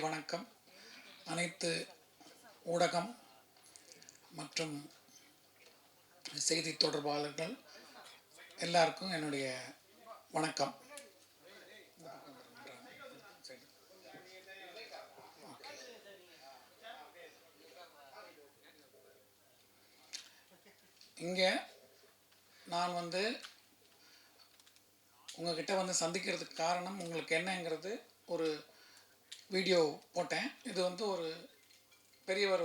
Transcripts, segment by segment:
வணக்கம். அனைத்து ஊடகம் மற்றும் செய்தி தொடர்பாளர்கள் எல்லாருக்கும் என்னுடைய வணக்கம். இங்கே நான் உங்ககிட்ட சந்திக்கிறதுக்கு காரணம் உங்களுக்கு என்னங்கிறது ஒரு வீடியோ போட்டேன். இது ஒரு பெரியவர்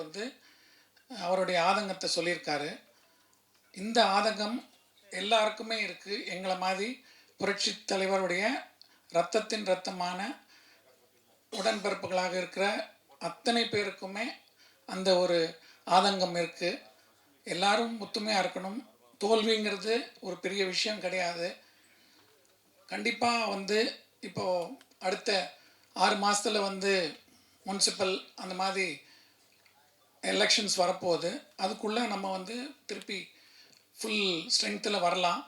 அவருடைய ஆதங்கத்தை சொல்லியிருக்காரு. இந்த ஆதங்கம் எல்லாருக்குமே இருக்குது. எங்களை மாதிரி புரட்சி தலைவருடைய இரத்தத்தின் இரத்தமான உடன்பிறப்புகளாக இருக்கிற அத்தனை பேருக்குமே அந்த ஒரு ஆதங்கம் இருக்குது. எல்லாரும் ஒத்துமையாக இருக்கணும். தோல்விங்கிறது ஒரு பெரிய விஷயம் கிடையாது. கண்டிப்பாக இப்போது அடுத்த 6 மாதத்தில் முனிசிபல் அந்த மாதிரி எலெக்ஷன்ஸ் வரப்போகுது. அதுக்குள்ளே நம்ம திருப்பி ஃபுல் ஸ்ட்ரென்த்தில் வரலாம்.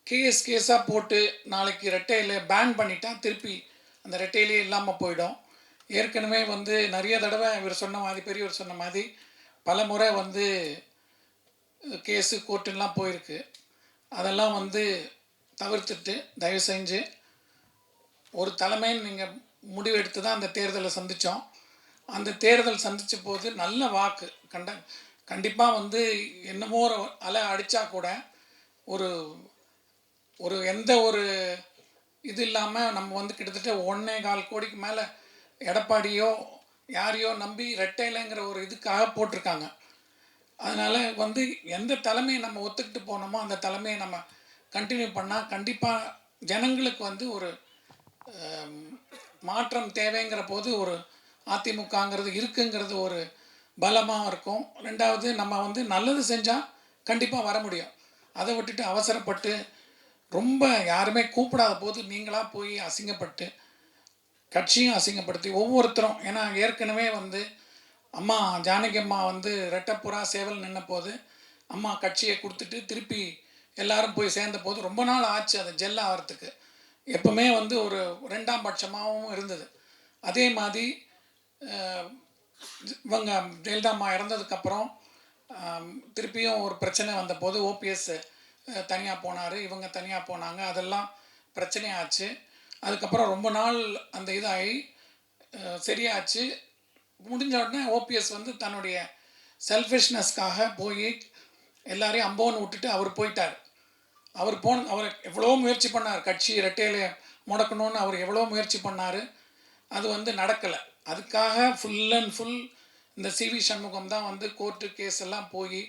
கேஸாக போட்டு நாளைக்கு ரெட்டையில பேன் பண்ணிட்டா திருப்பி அந்த ரெட்டையிலே இல்லாமல் போயிடும். ஏற்கனவே நிறைய தடவை இவர் சொன்ன மாதிரி, பெரியவர் சொன்ன மாதிரி பல முறை கேஸு கோர்ட்டுலாம் போயிருக்கு. அதெல்லாம் தவிர்த்துட்டு தயவு செஞ்சு ஒரு தலைமைன்னு நீங்கள் முடிவு எடுத்து தான் அந்த தேர்தலை சந்தித்தோம். அந்த தேர்தல் சந்தித்த போது நல்ல வாக்கு கண்டிப்பாக என்னமோ ஒரு அலை அடித்தா கூட ஒரு ஒரு எந்த ஒரு இது இல்லாமல் நம்ம கிட்டத்தட்ட 1.25 கோடிக்கு மேலே எடப்பாடியோ யாரையோ நம்பி ரெட்டையிலங்கிற ஒரு இதுக்காக போட்டிருக்காங்க. அதனால் எந்த தலைமையை நம்ம ஒத்துக்கிட்டு போனோமோ அந்த தலைமையை நம்ம கண்டினியூ பண்ணால் கண்டிப்பாக ஜனங்களுக்கு ஒரு மாற்றம் தேவைங்கிற போது ஒரு அதிமுகங்கிறது இருக்குங்கிறது ஒரு பலமாக இருக்கும். ரெண்டாவது நம்ம நல்லது செஞ்சால் கண்டிப்பாக வர முடியும். அதை விட்டுட்டு அவசரப்பட்டு ரொம்ப யாருமே கூப்பிடாத போது நீங்களாக போய் அசிங்கப்பட்டு கட்சியும் அசிங்கப்படுத்தி ஒவ்வொருத்தரும், ஏன்னா ஏற்கனவே அம்மா ஜானகி அம்மா ரெட்டப்புறா சேவல் நின்ன போது அம்மா கட்சியை கொடுத்துட்டு திருப்பி எல்லாரும் போய் சேர்ந்த போது ரொம்ப நாள் ஆச்சு அதை ஜெல் ஆகிறதுக்கு. எப்பவுமே ஒரு 2ஆம் பட்சமாகவும் இருந்தது. அதே மாதிரி இவங்க ஜெயலலிதா அம்மா இறந்ததுக்கப்புறம் திருப்பியும் ஒரு பிரச்சனை வந்தபோது ஓபிஎஸ் தனியாக போனார், இவங்க தனியாக போனாங்க. அதெல்லாம் பிரச்சனையாச்சு. அதுக்கப்புறம் ரொம்ப நாள் அந்த இதாகி சரியாச்சு. முடிஞ்ச உடனே ஓபிஎஸ் தன்னுடைய செல்ஃபிஷ்னஸ்க்காக போய் எல்லாரையும் அம்போன்னு விட்டுட்டு அவர் போயிட்டார். அவர் எவ்வளோ முயற்சி பண்ணார், கட்சி ரெட்டையில முடக்கணும்னு அவர் எவ்வளோ முயற்சி பண்ணார். அது நடக்கலை. அதுக்காக ஃபுல் அண்ட் ஃபுல் இந்த சிவி சண்முகம் தான் கோர்ட்டு கேஸ் எல்லாம் போய்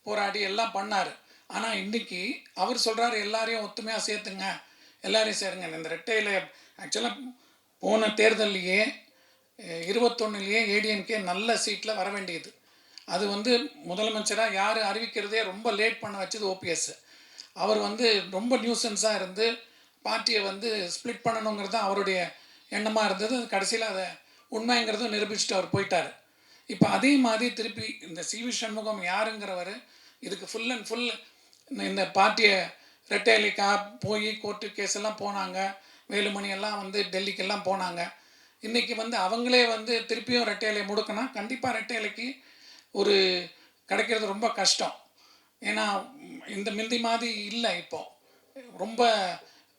போராடி எல்லாம் பண்ணார். ஆனால் இன்றைக்கி அவர் சொல்கிறார் எல்லாரையும் ஒத்துமையாக சேர்த்துங்க, எல்லாரையும் சேருங்க. இந்த ரெட்டையில் ஆக்சுவலாக போன தேர்தல்லையே 21 ஏடிஎம்கே நல்ல சீட்டில் வர வேண்டியது. அது முதலமைச்சராக யார் அறிவிக்கிறதே ரொம்ப லேட் பண்ண வச்சது ஓபிஎஸ். அவர் ரொம்ப நியூசன்ஸாக இருந்து பார்ட்டியை ஸ்ப்ளிட் பண்ணணுங்கிறது தான் அவருடைய எண்ணமாக இருந்தது. அது கடைசியில் அதை உண்மைங்கிறதும் நிரூபிச்சுட்டு அவர் போயிட்டார். இப்போ அதே மாதிரி திருப்பி இந்த சிவி சண்முகம் யாருங்கிறவர் இதுக்கு ஃபுல் அண்ட் ஃபுல் இந்த பார்ட்டியை ரெட்டையிலைக்காக போய் கோர்ட்டு கேஸ் எல்லாம் போனாங்க. வேலுமணி எல்லாம் டெல்லிக்கெல்லாம் போனாங்க. இன்றைக்கி அவங்களே திருப்பியும் ரெட்டையிலை முடுக்கினா கண்டிப்பாக ரெட்டையிலைக்கு ஒரு கிடைக்கிறது ரொம்ப கஷ்டம். ஏன்னா இந்த மிந்தி மாதிரி இல்லை, இப்போது ரொம்ப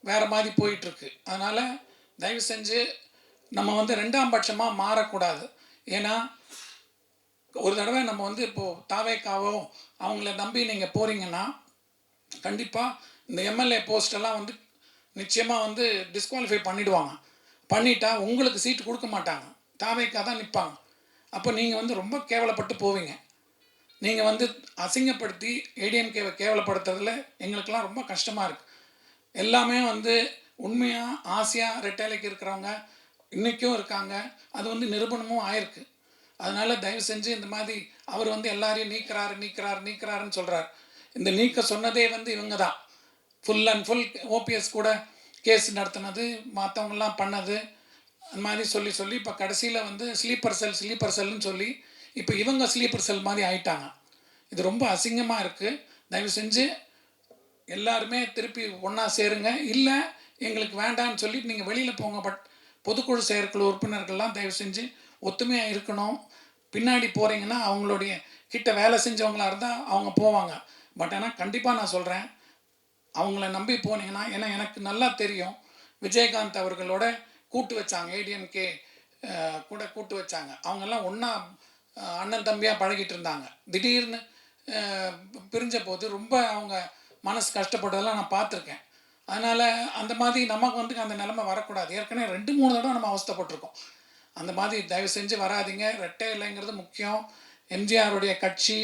வேறு மாதிரி போயிட்டுருக்கு. அதனால் தயவு செஞ்சு நம்ம 2ஆம் பட்சமாக மாறக்கூடாது. ஏன்னா ஒரு தடவை நம்ம இப்போது தாவேக்காவோ அவங்கள நம்பி நீங்கள் போகிறீங்கன்னா கண்டிப்பாக இந்த எம்எல்ஏ போஸ்டெல்லாம் நிச்சயமாக டிஸ்குவாலிஃபை பண்ணிவிடுவாங்க. பண்ணிட்டா உங்களுக்கு சீட்டு கொடுக்க மாட்டாங்க, தாவேக்கா தான் நிற்பாங்க. அப்போ நீங்கள் ரொம்ப கேவலப்பட்டு போவீங்க. நீங்கள் அசிங்கப்படுத்தி ஏடிஎம்கேவை கேவலப்படுத்துறதுல எங்களுக்கெல்லாம் ரொம்ப கஷ்டமாக இருக்குது. எல்லாமே உண்மையாக ஆசையாக ரெட்டைலைக்கு இருக்கிறவங்க இன்றைக்கும் இருக்காங்க. அது நிரூபணமும் ஆயிருக்கு. அதனால் தயவு செஞ்சு இந்த மாதிரி அவர் எல்லாரையும் நீக்கிறாருன்னு சொல்கிறார். இந்த நீக்க சொன்னதே இவங்க தான். ஃபுல் அண்ட் ஃபுல் ஓபிஎஸ் கூட கேஸ் நடத்தினது, மற்றவங்களாம் பண்ணது, அந்த மாதிரி சொல்லி இப்போ கடைசியில் ஸ்லீப்பர் செல்னு சொல்லி இப்போ இவங்க ஸ்லீப்பர் செல் மாதிரி ஆயிட்டாங்க. இது ரொம்ப அசிங்கமாக இருக்குது. தயவு செஞ்சு எல்லாருமே திருப்பி ஒன்றா சேருங்க. இல்லை எங்களுக்கு வேண்டான்னு சொல்லிட்டு நீங்கள் வெளியில் பொதுக்குழு செயற்குழு உறுப்பினர்கள்லாம் தயவு செஞ்சு ஒத்துமையாக இருக்கணும். பின்னாடி போகிறீங்கன்னா அவங்களுடைய கிட்ட வேலை செஞ்சவங்களாக இருந்தால் அவங்க போவாங்க. பட் ஆனால் கண்டிப்பாக நான் சொல்கிறேன், அவங்கள நம்பி போனீங்கன்னா, ஏன்னா எனக்கு நல்லா தெரியும், விஜயகாந்த் அவர்களோட கூட்டு வச்சாங்க, ஏடிஎம்கே கூட கூட்டு வச்சாங்க. அவங்கெல்லாம் ஒன்றா அண்ணன் தம்பியாக பழகிட்டு இருந்தாங்க. திடீர்னு பிரிஞ்ச போது ரொம்ப அவங்க மனசு கஷ்டப்பட்டதெல்லாம் நான் பார்த்துருக்கேன். அதனால் அந்த மாதிரி நமக்கு வந்து அந்த நிலைமை வரக்கூடாது. ஏற்கனவே 2-3 தடவை நம்ம அவஸ்தைப்பட்டிருக்கோம். அந்த மாதிரி தயவு செஞ்சு வராதிங்க. ரெட்டை இலைங்கிறது முக்கியம். எம்ஜிஆருடைய கட்சி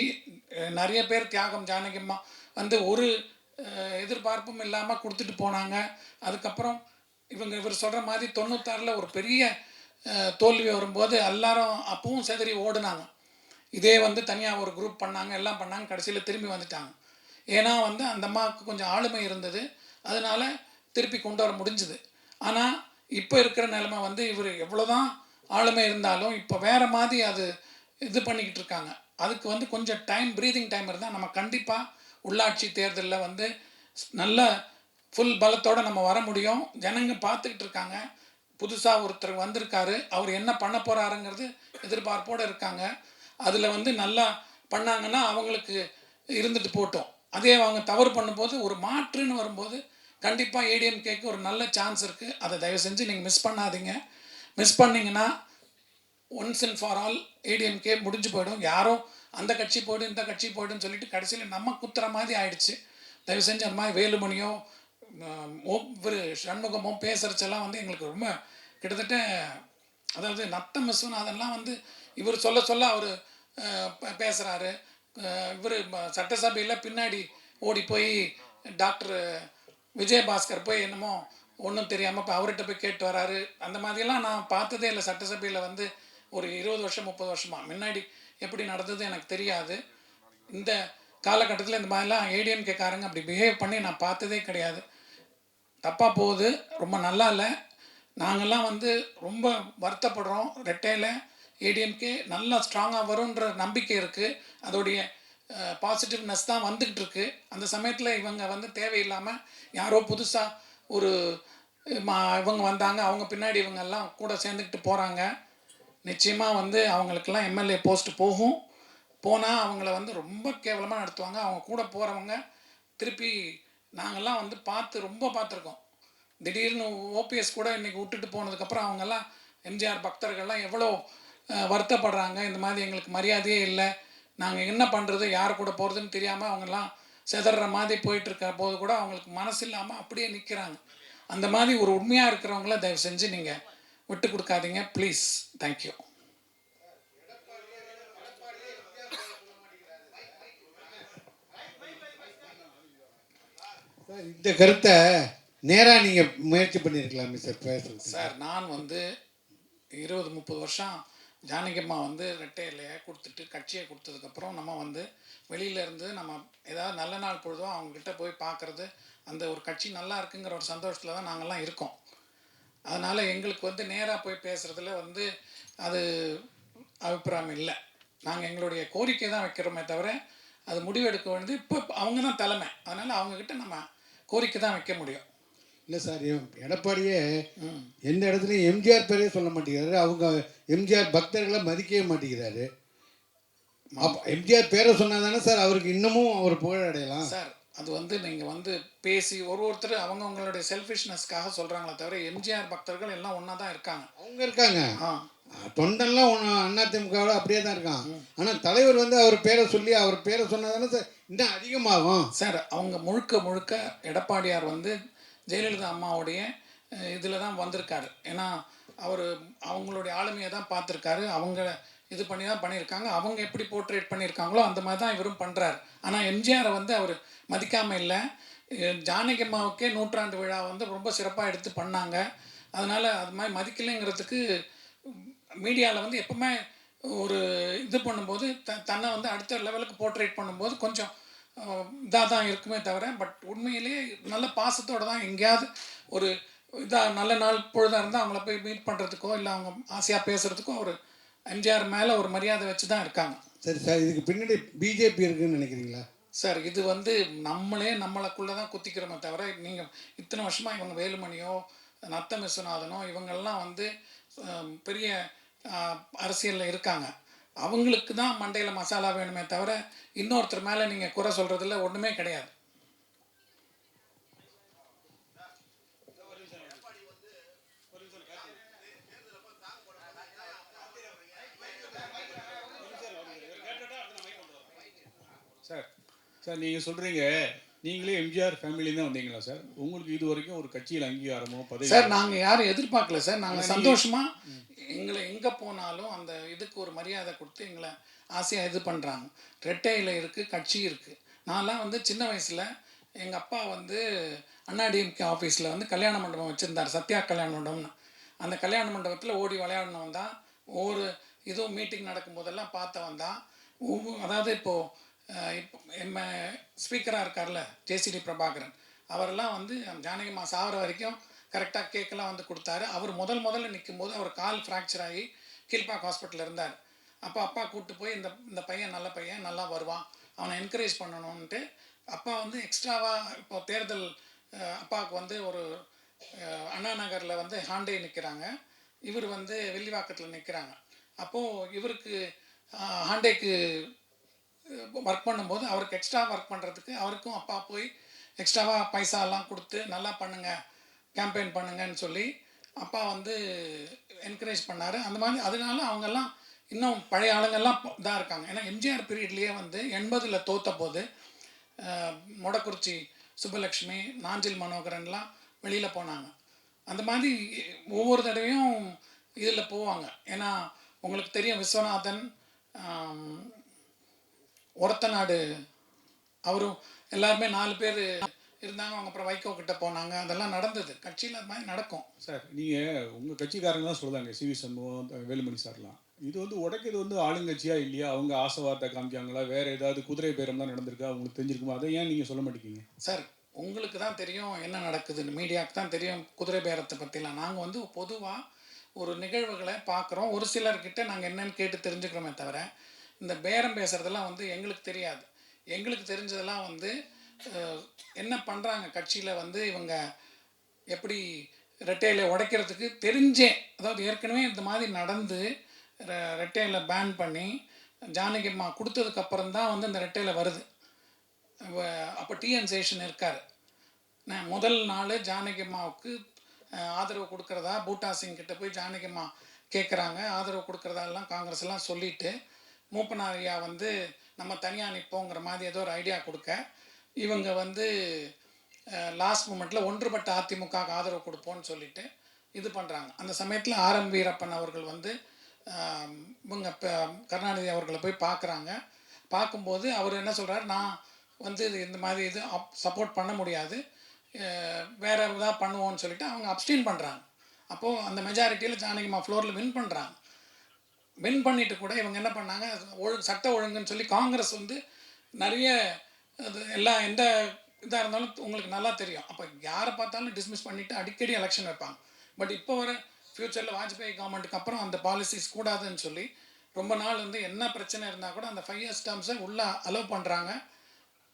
நிறைய பேர் தியாகம் ஜானகியம்மா வந்து ஒரு எதிர்பார்ப்பும் இல்லாமல் கொடுத்துட்டு போனாங்க. அதுக்கப்புறம் இவர் சொல்கிற மாதிரி 96ல் ஒரு பெரிய தோல்வி வரும்போது எல்லாரும் அப்பவும் செதறி ஓடுனாங்க. இதே வந்து தனியாக ஒரு குரூப் பண்ணாங்க, எல்லாம் பண்ணாங்க, கடைசியில் திரும்பி வந்துட்டாங்க. ஏன்னா வந்து அந்த அம்மாவுக்கு கொஞ்சம் ஆளுமை இருந்தது, அதனால திருப்பி கொண்டு வர முடிஞ்சுது. ஆனால் இப்போ இருக்கிற நிலைமை வந்து இவர் எவ்வளோதான் ஆளுமை இருந்தாலும் இப்போ வேறு மாதிரி அது இது பண்ணிக்கிட்டு இருக்காங்க. அதுக்கு வந்து கொஞ்சம் ப்ரீதிங் டைம் இருந்தால் நம்ம கண்டிப்பாக உள்ளாட்சி தேர்தலில் வந்து நல்ல ஃபுல் பலத்தோடு நம்ம வர முடியும். ஜனங்க பார்த்துக்கிட்டு இருக்காங்க. புதுசாக ஒருத்தர் வந்திருக்காரு, அவர் என்ன பண்ண போகிறாருங்கிறது எதிர்பார்ப்போடு இருக்காங்க. அதில் வந்து நல்லா பண்ணாங்கன்னா அவங்களுக்கு இருந்துட்டு போட்டோம். அதே அவங்க தவறு பண்ணும்போது ஒரு மாற்றுன்னு வரும்போது கண்டிப்பாக ஏடிஎம்கேக்கு ஒரு நல்ல சான்ஸ் இருக்குது. அதை தயவு செஞ்சு நீங்கள் மிஸ் பண்ணாதீங்க. மிஸ் பண்ணிங்கன்னா once and for all ADMK முடிஞ்சு போயிடும். யாரும் அந்த கட்சி போய்டும் இந்த கட்சி போய்டுன்னு சொல்லிட்டு கடைசியில் நம்ம குத்துற மாதிரி ஆயிடுச்சு. தயவு செஞ்சு அந்த மாதிரி வேலுமணியோ இவர் சண்முகமோ பேசுகிறச்செல்லாம் வந்து எங்களுக்கு ரொம்ப கிட்டத்தட்ட, அதாவது நத்தம் விஸ்வநாதன்லாம் வந்து இவர் சொல்ல சொல்ல அவர் பேசுகிறாரு. இவர் சட்டசபையில் பின்னாடி ஓடி போய் டாக்டர் விஜயபாஸ்கர் போய் என்னமோ ஒன்றும் தெரியாமல் இப்போ அவர்கிட்ட போய் கேட்டு வராரு. அந்த மாதிரியெல்லாம் நான் பார்த்ததே இல்லை சட்டசபையில் வந்து ஒரு 20 வருஷம் 30 வருஷமாக. முன்னாடி எப்படி நடந்தது எனக்கு தெரியாது. இந்த காலகட்டத்தில் இந்த மாதிரிலாம் ஏடிஎம்கேக்காரங்க அப்படி பிஹேவ் பண்ணி நான் பார்த்ததே கிடையாது. தப்பாக போகுது, ரொம்ப நல்லா இல்லை. நாங்கள்லாம் வந்து ரொம்ப வருத்தப்படுறோம். ரெட்டையில் ஏடிஎம்கே நல்லா ஸ்ட்ராங்காக வரும்ன்ற நம்பிக்கை இருக்குது. அதோடைய பாசிட்டிவ்னஸ் தான் வந்துக்கிட்டு இருக்கு. அந்த சமயத்தில் இவங்க வந்து தேவையில்லாமல் யாரோ புதுசாக ஒரு இவங்க வந்தாங்க, அவங்க பின்னாடி இவங்கெல்லாம் கூட சேர்ந்துக்கிட்டு போகிறாங்க. நிச்சயமாக வந்து அவங்களுக்கெல்லாம் எம்எல்ஏ போஸ்ட் போகும். போனால் அவங்கள வந்து ரொம்ப கேவலமாக நடத்துவாங்க. அவங்க கூட போகிறவங்க திருப்பி நாங்கள்லாம் வந்து ரொம்ப பார்த்துருக்கோம். திடீர்னு ஓபிஎஸ் கூட இன்றைக்கி விட்டுட்டு போனதுக்கப்புறம் அவங்கெல்லாம் எம்ஜிஆர் பக்தர்கள்லாம் எவ்வளோ வருத்தப்படுறாங்க. இந்த மாதிரி எங்களுக்கு மரியாதையே இல்லை, நாங்கள் என்ன பண்ணுறது, யார் கூட போகிறதுன்னு தெரியாமல் அவங்கெல்லாம் செதற மாதிரி போயிட்டுருக்க போது கூட அவங்களுக்கு மனசு இல்லாமல் அப்படியே நிற்கிறாங்க. அந்த மாதிரி ஒரு உண்மையாக இருக்கிறவங்கள தயவு செஞ்சு நீங்கள் விட்டு கொடுக்காதீங்க ப்ளீஸ். தேங்க்யூ. இந்த கருத்தை நேராக நீங்கள் முயற்சி பண்ணியிருக்கலாமே சார் பேசுறது. சார் நான் வந்து 20-30 வருஷம் ஜானகியம்மா வந்து ரெட்டை இலையை கொடுத்துட்டு கட்சியை கொடுத்ததுக்கப்புறம் நம்ம வந்து வெளியிலேருந்து நம்ம ஏதாவது நல்ல நாள் பொழுதோ அவங்கக்கிட்ட போய் பார்க்குறது, அந்த ஒரு கட்சி நல்லா இருக்குங்கிற ஒரு சந்தோஷத்தில் தான் நாங்கள்லாம் இருக்கோம். அதனால் எங்களுக்கு வந்து நேராக போய் பேசுகிறதுல வந்து அது அபிப்பிராயம் இல்லை. நாங்கள் எங்களுடைய கோரிக்கை தான் வைக்கிறோமே தவிர அது முடிவெடுக்க வேண்டியது இப்போ அவங்க தான் தலைமை. அதனால் அவங்கக்கிட்ட நம்ம கோரிக்கை தான் வைக்க முடியும். இல்லை சார், எடப்பாடியே எந்த இடத்துலையும் எம்ஜிஆர் பேரே சொல்ல மாட்டேங்கிறாரு. அவங்க எம்ஜிஆர் பக்தர்களை மதிக்கவே மாட்டேங்கிறாரு. எம்ஜிஆர் பேரை சொன்னால் தானே சார் அவருக்கு இன்னமும் அவர் புகழ் அடையலாம் சார். அது வந்து நீங்கள் வந்து பேசி ஒருத்தர் அவங்கவுங்களுடைய செல்ஃபிஷ்னஸ்க்காக சொல்கிறாங்களே தவிர எம்ஜிஆர் பக்தர்கள் எல்லாம் ஒன்றா தான் இருக்காங்க. அவங்க இருக்காங்க, தொண்டெல்லாம் அதிமுகவில் அப்படியே தான் இருக்கான். ஆனால் தலைவர் வந்து அவர் பேரை சொல்லி அவர் பேரை சொன்னால் தானே சார் இன்னும் அதிகமாகும் சார். அவங்க முழுக்க எடப்பாடியார் வந்து ஜெயலலிதா அம்மாவுடைய இதில் தான் வந்திருக்காரு. ஏன்னா அவங்களுடைய ஆளுமையை தான் பார்த்துருக்காரு. அவங்க இது பண்ணி தான் பண்ணியிருக்காங்க. அவங்க எப்படி போர்ட்ரேட் பண்ணியிருக்காங்களோ அந்த மாதிரி தான் இவரும் பண்ணுறாரு. ஆனால் எம்ஜிஆரை வந்து அவர் மதிக்காமல் இல்லை. ஜானகி அம்மாவுக்கே 100ஆண்டு விழா வந்து ரொம்ப சிறப்பாக எடுத்து பண்ணாங்க. அதனால் அது மாதிரி மதிக்கலைங்கிறதுக்கு மீடியாவில் வந்து எப்பவுமே ஒரு இது பண்ணும்போது தன்னை வந்து அடுத்த லெவலுக்கு போர்ட்ரேட் பண்ணும்போது கொஞ்சம் இதாக தான் இருக்குமே தவிர, பட் உண்மையிலேயே நல்ல பாசத்தோடு தான் எங்கேயாவது ஒரு இதாக நல்ல நாள் பொழுதாக இருந்தால் அவங்கள போய் மீட் பண்ணுறதுக்கோ இல்லை அவங்க ஆசையாக பேசுகிறதுக்கோ ஒரு எம்ஜிஆர் மேலே ஒரு மரியாதை வச்சு தான் இருக்காங்க. சரி சார், இதுக்கு பின்னாடி பிஜேபி இருக்குன்னு நினைக்கிறீங்களா சார்? இது வந்து நம்மளுக்குள்ளே தான் குத்திக்கிறோமே தவிர, நீங்கள் இத்தனை வருஷமாக இவங்க வேலுமணியோ நத்தம் விஸ்வநாதனும் இவங்கெல்லாம் வந்து பெரிய அரசியலில் இருக்காங்க. அவங்களுக்கு தான் மண்டையில் மசாலா வேணுமே தவிர இன்னொருத்தர் மேலே நீங்கள் குறை சொல்கிறதுல ஒன்றுமே கிடையாது. சார் சார் நீங்கள் சொல்கிறீங்க நீங்களே எம்ஜிஆர் ஃபேமிலியும் தான் வந்தீங்களா சார்? உங்களுக்கு இது வரைக்கும் ஒரு கட்சியில் அங்கீகாரமோ பதவி? சார் நாங்கள் யாரும் எதிர்பார்க்கல சார். நாங்கள் சந்தோஷமாக எங்களை எங்கே போனாலும் அந்த இதுக்கு ஒரு மரியாதை கொடுத்து எங்களை ஆசையாக இது பண்ணுறாங்க. ரெட்டையில் இருக்குது, கட்சி இருக்குது. நான்லாம் வந்து சின்ன வயசில் எங்கள் அப்பா வந்து அண்ணாடிஎம்கே ஆஃபீஸில் வந்து கல்யாண மண்டபம் வச்சுருந்தார், சத்யா கல்யாண மண்டபம்னு. அந்த கல்யாண மண்டபத்தில் ஓடி விளையாடணும் தான், ஒவ்வொரு இதுவும் மீட்டிங் நடக்கும்போதெல்லாம் பார்த்தவன் தான். அதாவது இப்போது இப்போ எம்ம ஸ்பீக்கராக இருக்கார்ல ஜேசிடி பிரபாகரன், அவரெல்லாம் வந்து ஜானகிமா சாவர வரைக்கும் கரெக்டாக கேக்கெல்லாம் வந்து கொடுத்தாரு. அவர் முதல்ல நிற்கும் போது அவர் கால் ஃப்ராக்சர் ஆகி கீழ்பாக் ஹாஸ்பிட்டலில் இருந்தார். அப்போ அப்பா கூப்பிட்டு போய் இந்த பையன் நல்ல பையன், நல்லா வருவான், அவனை என்கரேஜ் பண்ணணுன்ட்டு அப்பா வந்து எக்ஸ்ட்ராவாக இப்போ தேர்தல் அப்பாவுக்கு வந்து ஒரு அண்ணா நகரில் வந்து ஹாண்டே நிற்கிறாங்க, இவர் வந்து வெள்ளிவாக்கத்தில் நிற்கிறாங்க. அப்போது இவருக்கு ஹாண்டேக்கு ஒர்க் பண்ணும்போது அவருக்கு எக்ஸ்ட்ரா ஒர்க் பண்ணுறதுக்கு அவருக்கும் அப்பா போய் எக்ஸ்ட்ராவாக பைசாலாம் கொடுத்து நல்லா பண்ணுங்கள், கேம்பெயின் பண்ணுங்கன்னு சொல்லி அப்பா வந்து என்கரேஜ் பண்ணார். அந்த மாதிரி அதனால அவங்கெல்லாம் இன்னும் பழைய ஆளுங்கள்லாம் இதாக இருக்காங்க. ஏன்னா எம்ஜிஆர் பீரியட்லேயே வந்து 80ல் தோற்ற போது மொடக்குறிச்சி சுப்பலக்ஷ்மி, நாஞ்சில் மனோகரன்லாம் வெளியில் போனாங்க. அந்த மாதிரி ஒவ்வொரு தடவையும் இதில் போவாங்க. ஏன்னா உங்களுக்கு தெரியும் விஸ்வநாதன், ஒரத்தநாடு அவரும் எல்லாருமே 4 பேர் இருந்தாங்க. அவங்க அப்புறம் வைகோ கிட்ட போனாங்க. அதெல்லாம் நடந்தது கட்சியில். அது மாதிரி நடக்கும் சார். நீங்கள் உங்கள் கட்சிக்காரங்க தான் சொல்லுதாங்க, சிவி சண்முகம், வேலுமணி சார்லாம். இது வந்து உடைக்கிறது வந்து ஆளுங்கட்சியா இல்லையா? அவங்க ஆசை வார்த்தை காமிக்காங்களா? வேறு ஏதாவது குதிரை பேரம் தான் நடந்திருக்கா? உங்களுக்கு தெரிஞ்சிருக்குமா? அதை ஏன் நீங்கள் சொல்ல மாட்டேங்கிங்க சார்? உங்களுக்கு தான் தெரியும் என்ன நடக்குதுன்னு, மீடியாவுக்கு தான் தெரியும் குதிரை பேரத்தை பற்றிலாம். நாங்கள் வந்து பொதுவாக ஒரு நிகழ்வுகளை பார்க்குறோம், ஒரு சிலர்கிட்ட நாங்கள் என்னென்னு கேட்டு தெரிஞ்சுக்கிறோமே தவிர இந்த பேரம் பேசுகிறதெல்லாம் வந்து எங்களுக்கு தெரியாது. எங்களுக்கு தெரிஞ்சதெல்லாம் வந்து என்ன பண்ணுறாங்க கட்சியில் வந்து இவங்க எப்படி ரெட்டையில் உடைக்கிறதுக்கு தெரிஞ்சே, அதாவது ஏற்கனவே இந்த மாதிரி நடந்து ரெட்டையில் பேன் பண்ணி ஜானகிம்மா கொடுத்ததுக்கப்புறம் தான் வந்து இந்த ரெட்டையில் வருது. அப்போ டிஎன் சேஷன் இருக்கார். நான் முதல் நாள் ஜானகிம்மாவுக்கு ஆதரவு கொடுக்குறதா பூட்டா சிங் கிட்ட போய் ஜானகிம்மா கேட்குறாங்க, ஆதரவு கொடுக்குறதாலாம் காங்கிரஸ் எல்லாம் சொல்லிவிட்டு மூப்பனாரியா வந்து நம்ம தனியாக நிற்போங்கிற மாதிரி ஏதோ ஒரு ஐடியா கொடுக்க, இவங்க வந்து லாஸ்ட் மூமெண்ட்டில் ஒன்றுபட்ட அதிமுக ஆதரவு கொடுப்போன்னு சொல்லிட்டு இது பண்ணுறாங்க. அந்த சமயத்தில் ஆர்எம் வீரப்பன் அவர்கள் வந்து இவங்க கருணாநிதி அவர்களை போய் பார்க்குறாங்க. பார்க்கும்போது அவர் என்ன சொல்கிறார், நான் வந்து இந்த மாதிரி இது சப்போர்ட் பண்ண முடியாது, வேறு இதாக பண்ணுவோன்னு சொல்லிட்டு அவங்க அப்ஸ்டீன் பண்ணுறாங்க. அப்போது அந்த மெஜாரிட்டியில் ஜானகிம்மா ஃப்ளோரில் வின் பண்ணுறாங்க. வின் பண்ணிவிட்டு கூட இவங்க என்ன பண்ணாங்க, சட்ட ஒழுங்குன்னு சொல்லி காங்கிரஸ் வந்து நிறைய அது எல்லாம் எந்த இதாக இருந்தாலும் உங்களுக்கு நல்லா தெரியும். அப்போ யாரை பார்த்தாலும் டிஸ்மிஸ் பண்ணிவிட்டு அடிக்கடி எலெக்ஷன் வைப்பாங்க. பட் இப்போ வர ஃப்யூச்சரில் வாஜ்பாய் கவர்மெண்ட்டுக்கு அப்புறம் அந்த பாலிசிஸ் கூடாதுன்னு சொல்லி ரொம்ப நாள் வந்து என்ன பிரச்சனை இருந்தால் கூட அந்த 5 years டேர்ம்ஸை உள்ளே அலோவ் பண்ணுறாங்க,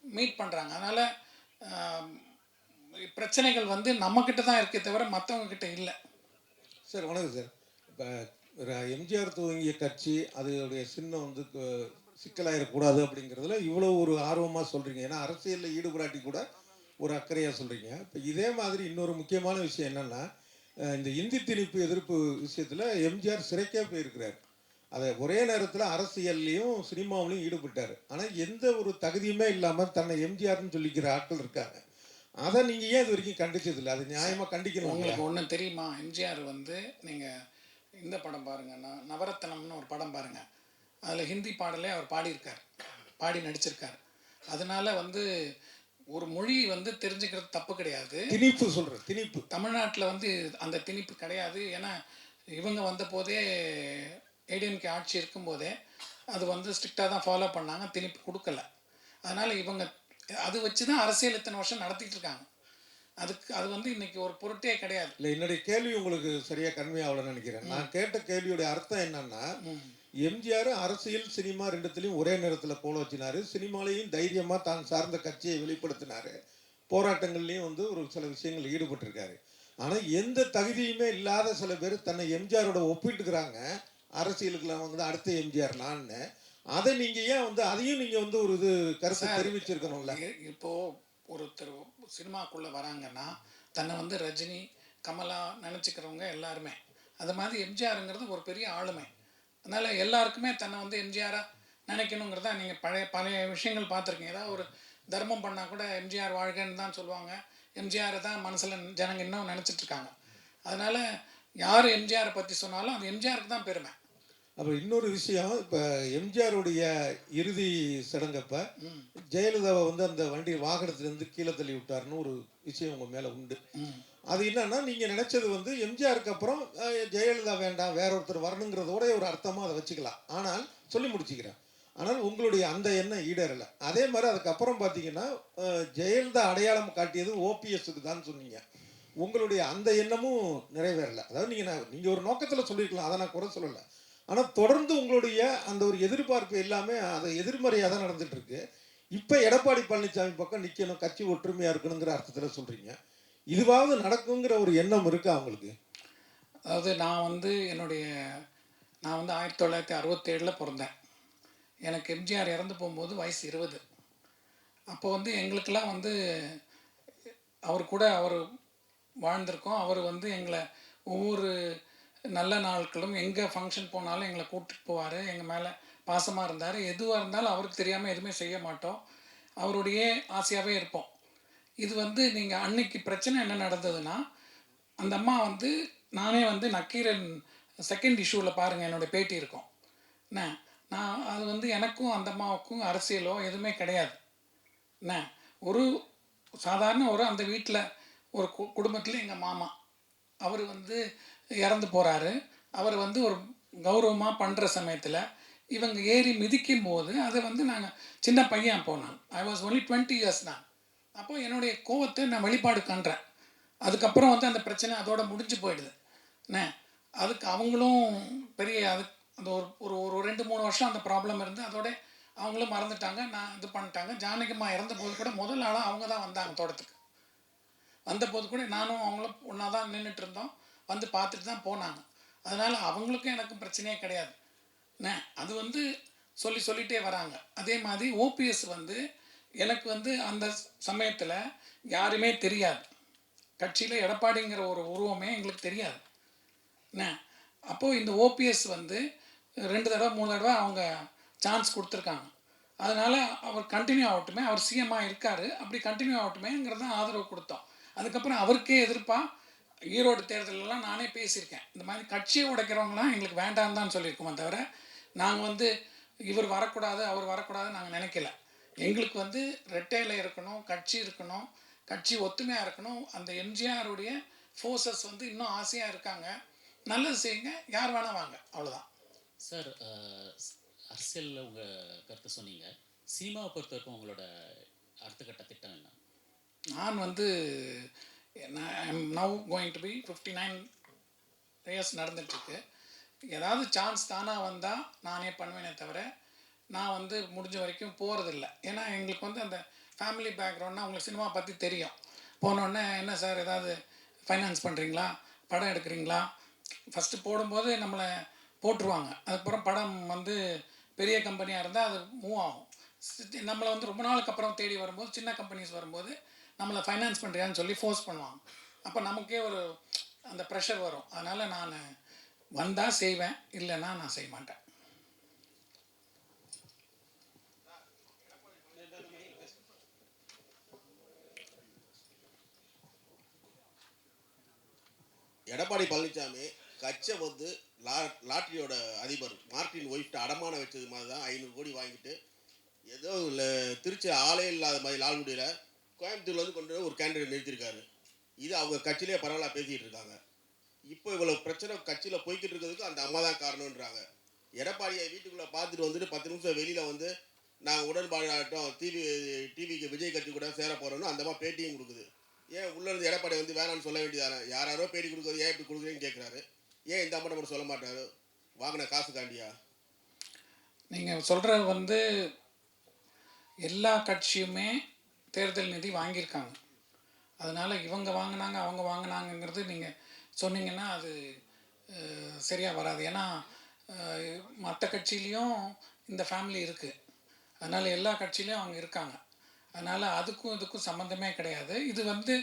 மீட் பண்ணுறாங்க. அதனால் பிரச்சனைகள் வந்து நம்மக்கிட்ட தான் இருக்கே தவிர மற்றவங்கக்கிட்ட இல்லை. சார் வணக்கம் சார். இப்போ எம்ஜிஆர் துவங்கிய கட்சி அதோடைய சின்னம் வந்து சிக்கலாயிடக்கூடாது அப்படிங்கிறதுல இவ்வளோ ஒரு ஆர்வமாக சொல்கிறீங்க. ஏன்னா அரசியலில் ஈடுபடாட்டி கூட ஒரு அக்கறையாக சொல்கிறீங்க. இப்போ இதே மாதிரி இன்னொரு முக்கியமான விஷயம் என்னென்னா, இந்த இந்தி திணிப்பு எதிர்ப்பு விஷயத்தில் எம்ஜிஆர் சிறைக்கே போயிருக்கிறார். அதை ஒரே நேரத்தில் அரசியல்லையும் சினிமாவிலையும் ஈடுபட்டார். ஆனால் எந்த ஒரு தகுதியுமே இல்லாமல் தன்னை எம்ஜிஆர்னு சொல்லிக்கிற ஆட்கள் இருக்காங்க. அதை நீங்கள் ஏன் இது வரைக்கும் கண்டிச்சதில்லை? அது நியாயமாக கண்டிக்கணும். உங்களுக்கு ஒன்று தெரியுமா, எம்ஜிஆர் வந்து நீங்கள் இந்த படம் பாருங்கள், நவரத்னம்னு ஒரு படம் பாருங்கள், அதில் ஹிந்தி பாடலே அவர் பாடியிருக்கார், பாடி நடிச்சிருக்கார். அதனால வந்து ஒரு மொழி வந்து தெரிஞ்சுக்கிறது தப்பு கிடையாது. திணிப்பு சொல்கிறேன், திணிப்பு தமிழ்நாட்டில் வந்து அந்த திணிப்பு கிடையாது. ஏன்னா இவங்க வந்த போதே ஏடிஎம்கே ஆட்சி இருக்கும்போதே அது வந்து ஸ்ட்ரிக்டாக தான் ஃபாலோ பண்ணாங்க, திணிப்பு கொடுக்கல. அதனால் இவங்க அது வச்சு தான் அரசியல் இத்தனை வருஷம் நடத்திட்டு இருக்காங்க. அது வந்து இன்னைக்கு ஒரு பொருட்டே கிடையாது. இல்லை, என்னுடைய கேள்வி உங்களுக்கு சரியாக கன்மையாகலன்னு நினைக்கிறேன். நான் கேட்ட கேள்வியோடைய அர்த்தம் என்னன்னா, எம்ஜிஆர் அரசியல் சினிமா ரெண்டுத்துலையும் ஒரே நேரத்தில் கோல வச்சினார். சினிமாலையும் தைரியமாக தான் சார்ந்த கட்சியை வெளிப்படுத்தினார். போராட்டங்கள்லையும் வந்து ஒரு சில விஷயங்கள் ஈடுபட்டிருக்காரு. ஆனால் எந்த தகுதியுமே இல்லாத சில பேர் தன்னை எம்ஜிஆரோட ஒப்பிட்டுக்கிறாங்க. அரசியலுக்குலாம் வந்து அடுத்த எம்ஜிஆர் நான்னு. அதை நீங்கள் ஏன் வந்து அதையும் நீங்கள் வந்து ஒரு இது கருத்தை தெரிவிச்சிருக்கணும்ல? இப்போ ஒருத்தர் சினிமாக்குள்ள வராங்கன்னா தன்னை வந்து ரஜினி, கமலா நினச்சிக்கிறவங்க எல்லாருமே. அது மாதிரி எம்ஜிஆருங்கிறது ஒரு பெரிய ஆளுமை. அதனால எல்லாருக்குமே தன்னை வந்து எம்ஜிஆரா நினைக்கணுங்கிறதா. நீங்கள் பழைய பழைய விஷயங்கள் பார்த்துருக்கீங்க. ஏதாவது ஒரு தர்மம் பண்ணால் கூட எம்ஜிஆர் வாழ்கன்னு தான் சொல்லுவாங்க. எம்ஜிஆரை தான் மனசில் ஜனங்க இன்னும் நினச்சிட்டு இருக்காங்க. அதனால யார் எம்ஜிஆரை பற்றி சொன்னாலும் அது எம்ஜிஆருக்கு தான் பெருமை. அப்புறம் இன்னொரு விஷயம், இப்போ எம்ஜிஆருடைய இறுதி சடங்கப்ப ஜெயலலிதாவை வந்து அந்த வண்டி வாகனத்திலேருந்து கீழே தள்ளி விட்டாருன்னு ஒரு விஷயம் உங்கள் மேலே உண்டு. அது என்னன்னா, நீங்கள் நினச்சது வந்து எம்ஜிஆருக்கு அப்புறம் ஜெயலலிதா வேண்டாம், வேற ஒருத்தர் வரணுங்கிறதோட ஒரு அர்த்தமாக அதை வச்சுக்கலாம். ஆனால் சொல்லி முடிச்சுக்கிறேன். ஆனால் உங்களுடைய அந்த எண்ணம் ஈடேறலை. அதே மாதிரி அதுக்கப்புறம் பார்த்தீங்கன்னா ஜெயலலிதா அடையாளம் காட்டியது ஓபிஎஸ்க்கு தான் சொன்னீங்க. உங்களுடைய அந்த எண்ணமும் நிறைவேறலை. அதாவது நீங்கள் ஒரு நோக்கத்தில் சொல்லியிருக்கலாம், அதை நான் குறை சொல்லலை. ஆனால் தொடர்ந்து உங்களுடைய அந்த ஒரு எதிர்பார்ப்பு எல்லாமே அது எதிர்மறையாக தான் நடந்துட்டு இருக்கு. இப்போ எடப்பாடி பழனிசாமி பக்கம் நிற்கணும், கட்சி ஒற்றுமையாக இருக்கணுங்கிற அர்த்தத்தில் சொல்கிறீங்க. இதுவாவது நடக்குங்கிற ஒரு எண்ணம் இருக்கா அவங்களுக்கு? அதாவது நான் வந்து 1967 பிறந்தேன். எனக்கு எம்ஜிஆர் இறந்து போகும்போது வயசு 20. அப்போ வந்து எங்களுக்கெல்லாம் வந்து அவர் கூட வாழ்ந்திருக்கோம். அவர் வந்து எங்களை ஒவ்வொரு நல்ல நாட்களும் எங்கே ஃபங்க்ஷன் போனாலும் எங்களை கூப்பிட்டு போவார். எங்கள் மேலே பாசமாக இருந்தார். எதுவாக இருந்தாலும் அவருக்கு தெரியாமல் எதுவுமே செய்ய மாட்டோம். அவருடைய ஆசையாகவே இருப்போம். இது வந்து நீங்கள் அன்னைக்கு பிரச்சனை என்ன நடந்ததுன்னா, அந்த அம்மா வந்து நானே வந்து நக்கீரன் செகண்ட் இஷ்யூவில் பாருங்கள், என்னோடய பேட்டி இருக்கும். என்ன நான் அது வந்து எனக்கும் அந்த அம்மாவுக்கும் அரசியலோ எதுவுமே கிடையாது. என்ன ஒரு சாதாரண அந்த வீட்டில் ஒரு குடும்பத்தில் எங்கள் மாமா அவர் வந்து இறந்து போகிறாரு. அவர் வந்து ஒரு கௌரவமாக பண்ணுற சமயத்தில் இவங்க ஏறி மிதிக்கும் போது அதை வந்து நாங்கள் சின்ன பையன் போனாங்க. ஐ வாஸ் ஒன்லி 20 years தான். அப்போது என்னுடைய கோவத்தை நான் வெளிப்பாடு காண்றேன். அதுக்கப்புறம் வந்து அந்த பிரச்சனை அதோட முடிஞ்சு போயிடுது. என்ன அதுக்கு அவங்களும் பெரிய அந்த ஒரு ஒரு 2-3 வருஷம் அந்த ப்ராப்ளம் இருந்து அதோட அவங்களும் மறந்துட்டாங்க. நான் இது பண்ணிட்டாங்க. ஜானகிம்மா இறந்த போது கூட முதல் ஆளாக அவங்க தான் வந்தாங்க தோட்டத்துக்கு. வந்தபோது கூட நானும் அவங்களும் ஒன்றா தான் நின்றுட்டு இருந்தோம். வந்து பார்த்துட்டு தான் போனாங்க. அதனால் அவங்களுக்கும் எனக்கும் பிரச்சனையே கிடையாது. என்ன அது வந்து சொல்லிகிட்டே வராங்க. அதே மாதிரி ஓபிஎஸ் வந்து எனக்கு வந்து அந்த சமயத்தில் யாருமே தெரியாது. கட்சியில் எடப்பாடிங்கிற ஒரு உருவமே எங்களுக்கு தெரியாது. என்ன அப்போது இந்த ஓபிஎஸ் வந்து 2 தடவை 3 தடவை அவங்க சான்ஸ் கொடுத்துருக்காங்க. அதனால் அவர் கண்டினியூ ஆகட்டுமே, அவர் சிஎம்மாக இருக்கார், அப்படி கண்டினியூ ஆகட்டுமேங்கிறது தான் ஆதரவு கொடுத்தோம். அதுக்கப்புறம் அவருக்கே எதிர்ப்பாக ஈரோடு தேர்தலெல்லாம் நானே பேசியிருக்கேன். இந்த மாதிரி கட்சியை உடைக்கிறவங்களாம் எங்களுக்கு வேண்டாம் தான் சொல்லியிருக்கோமே தவிர, நாங்கள் வந்து இவர் வரக்கூடாது அவர் வரக்கூடாதுன்னு நாங்கள் நினைக்கல. எங்களுக்கு வந்து ரெட்டையில் இருக்கணும், கட்சி இருக்கணும், கட்சி ஒத்துமையாக இருக்கணும். அந்த எம்ஜிஆருடைய ஃபோர்ஸஸ் வந்து இன்னும் ஆசையாக இருக்காங்க. நல்லது செய்யுங்க, யார் வேணால் வாங்க, அவ்வளோதான். சார், அரசியலில் உங்கள் கருத்து சொன்னீங்க. சினிமாவை பொறுத்த வரைக்கும் உங்களோட அடுத்த கட்ட திட்டம் என்ன? நான் வந்து I'm now going to be 59 years நடந்துகிட்ருக்கு. ஏதாவது சான்ஸ் தானாக வந்தால் நானே பண்ணுவேனே தவிர நான் வந்து முடிஞ்ச வரைக்கும் போகிறதில்ல. ஏன்னா எங்களுக்கு வந்து அந்த ஃபேமிலி பேக்ரவுண்ட்னா உங்களுக்கு சினிமா பற்றி தெரியும். போனோடனே என்ன சார் ஏதாவது ஃபைனான்ஸ் பண்ணுறீங்களா, படம் எடுக்கிறீங்களா, ஃபஸ்ட்டு போடும்போது நம்மளை போட்டுருவாங்க. அதுக்கப்புறம் படம் வந்து பெரிய கம்பெனியாக இருந்தால் அது மூவ் ஆகும். நம்மளை வந்து ரொம்ப நாளுக்கு அப்புறம் தேடி வரும்போது சின்ன கம்பெனிஸ் வரும்போது நம்மளை ஃபைனான்ஸ் பண்ணுறியான்னு சொல்லி ஃபோர்ஸ் பண்ணுவாங்க. அப்போ நமக்கே ஒரு அந்த ப்ரெஷர் வரும். அதனால் நான் வந்தால் செய்வேன், இல்லைன்னா நான் செய்ய மாட்டேன். எடப்பாடி பழனிசாமி கட்சை வந்து லாட்ரியோட அதிபர் மார்ட்டின் ஒய்ஃப்ட்ட அடமானம் வச்சது மாதிரி தான் 500 கோடி வாங்கிட்டு ஏதோ திருச்சி ஆளே இல்லாத மாதிரி லால்குடியில் கோயம்புத்தூர்ல வந்து கொண்டு ஒரு கேண்டிடேட் நிறுத்திருக்காரு. இது அவங்க கட்சியிலே பரவாயில்ல பேசிக்கிட்டு இருக்காங்க. இப்போ இவ்வளோ பிரச்சனை கட்சியில் போய்கிட்டு இருக்கிறதுக்கு அந்த அம்மா தான் காரணம்ன்றாங்க. எடப்பாடியை வீட்டுக்குள்ளே பார்த்துட்டு வந்துட்டு 10 நிமிஷம் வெளியில் வந்து நாங்கள் உடன்பாடாகட்டும் டிவிக்கு விஜய் கட்சி கூட சேர போகிறோன்னு அந்த அம்மா பேட்டியும் கொடுக்குது. ஏன் உள்ளே இருந்து எடப்பாடி வந்து வேணான்னு சொல்ல வேண்டியதானே? யாரோ பேட்டி கொடுக்குறது, ஏன் இப்படி கொடுக்குறேன்னு கேட்குறாரு. ஏன் இந்த அம்மா மட்டும் சொல்ல மாட்டாரு? வாங்கின காசு காண்டியா? நீங்கள் சொல்கிற வந்து எல்லா கட்சியுமே தேர்தல் நிதி வாங்கியிருக்காங்க. அதனால் இவங்க வாங்கினாங்க அவங்க வாங்கினாங்கங்கிறது நீங்கள் சொன்னீங்கன்னா அது சரியாக வராது. ஏன்னா மற்ற கட்சியிலையும் இந்த ஃபேமிலி இருக்குது, அதனால் எல்லா கட்சியிலையும் அவங்க இருக்காங்க. அதனால் அதுக்கும் இதுக்கும் சம்மந்தமே கிடையாது. இது வந்து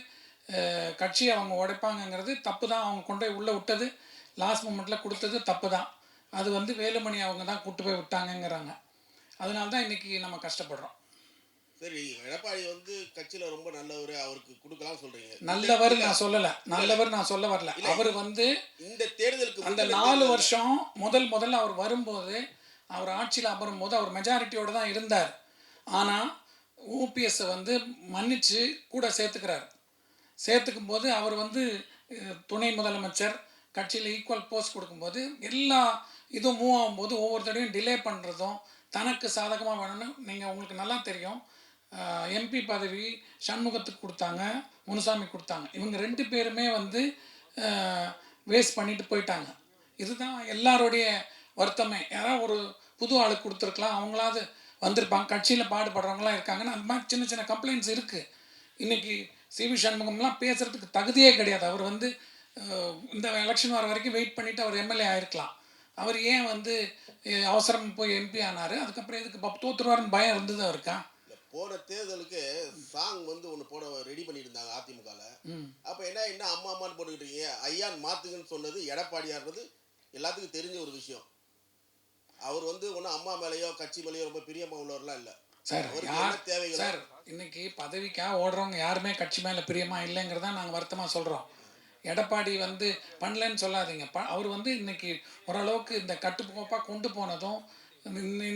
கட்சியை அவங்க உடைப்பாங்கங்கிறது தப்பு தான். அவங்க கொண்டு போய் உள்ளே விட்டது லாஸ்ட் மூமெண்ட்டில் கொடுத்தது தப்பு தான். அது வந்து வேலுமணி அவங்க தான் கூட்டு போய் விட்டாங்கங்கிறாங்க. அதனால தான் இன்றைக்கி நம்ம கஷ்டப்படுறோம். சரி, எடப்பாடி வந்து கட்சியில் ரொம்ப நல்லவர், அவருக்கு கொடுக்கலாம் சொல்கிறீங்க. நல்லவர் நான் சொல்லலை, நல்லவர் நான் சொல்ல வரல. அவர் வந்து இந்த தேர்தலுக்கு அந்த 4 வருஷம் முதல்ல அவர் வரும்போது, அவர் ஆட்சியில் அமரும் போது அவர் மெஜாரிட்டியோடு தான் இருந்தார். ஆனால் ஓபிஎஸ்ஸை வந்து மன்னித்து கூட சேர்த்துக்கும் போது அவர் வந்து துணை முதலமைச்சர் கட்சியில் ஈக்குவல் போஸ்ட் கொடுக்கும்போது எல்லா இதுவும் மூவ் ஆகும்போது ஒவ்வொரு தடையும் டிலே பண்ணுறதும் தனக்கு சாதகமாக வேணும்னு நீங்கள் உங்களுக்கு நல்லா தெரியும். எம்பி பதவி சண்முகத்துக்கு கொடுத்தாங்க, முனுசாமி கொடுத்தாங்க. இவங்க 2 பேருமே வந்து வேஸ்ட் பண்ணிட்டு போயிட்டாங்க. இதுதான் எல்லாருடைய வருத்தமே. யாராவது ஒரு புது ஆளுக்கு கொடுத்துருக்கலாம், அவங்களாவது வந்திருப்பாங்க, கட்சியில் பாடுபடுறவங்களாம் இருக்காங்கன்னு அந்த மாதிரி சின்ன சின்ன கம்ப்ளைண்ட்ஸ் இருக்குது. இன்றைக்கி சிவி சண்முகம்லாம் பேசுகிறதுக்கு தகுதியே கிடையாது. அவர் வந்து இந்த எலெக்ஷன் வர வரைக்கும் வெயிட் பண்ணிவிட்டு அவர் எம்எல்ஏ ஆகிருக்கலாம். அவர் ஏன் வந்து அவசரம் போய் எம்பி ஆனார்? அதுக்கப்புறம் இதுக்கு தோற்றுருவாருன்னு பயம் இருந்தது அவருக்கா? போன தேர்தலுக்கு சாங் வந்து ஒன்று போட ரெடி பண்ணியிருந்தாங்க அதிமுகவில். அப்போ என்ன அம்மா அம்மான்னு போட்டுக்கிட்டு இருக்கீங்க, ஐயான்னு மாற்றுங்கன்னு சொன்னது எடப்பாடியார்ன்றது எல்லாத்துக்கும் தெரிஞ்ச ஒரு விஷயம். அவர் வந்து ஒன்றும் அம்மா மேலேயோ கட்சி மேலேயோ ரொம்ப பிரியமாக உள்ளவர்லாம் இல்லை சார். தேவைகள் சார் இன்னைக்கு பதவிக்காக ஓடுறவங்க யாருமே கட்சி மேலே பிரியமாக இல்லைங்கிறதா நாங்கள் வருத்தமாக சொல்கிறோம். எடப்பாடி வந்து பண்ணலன்னு சொல்லாதீங்க. அவர் வந்து இன்னைக்கு ஓரளவுக்கு இந்த கட்டுக்கோப்பாக கொண்டு போனதும்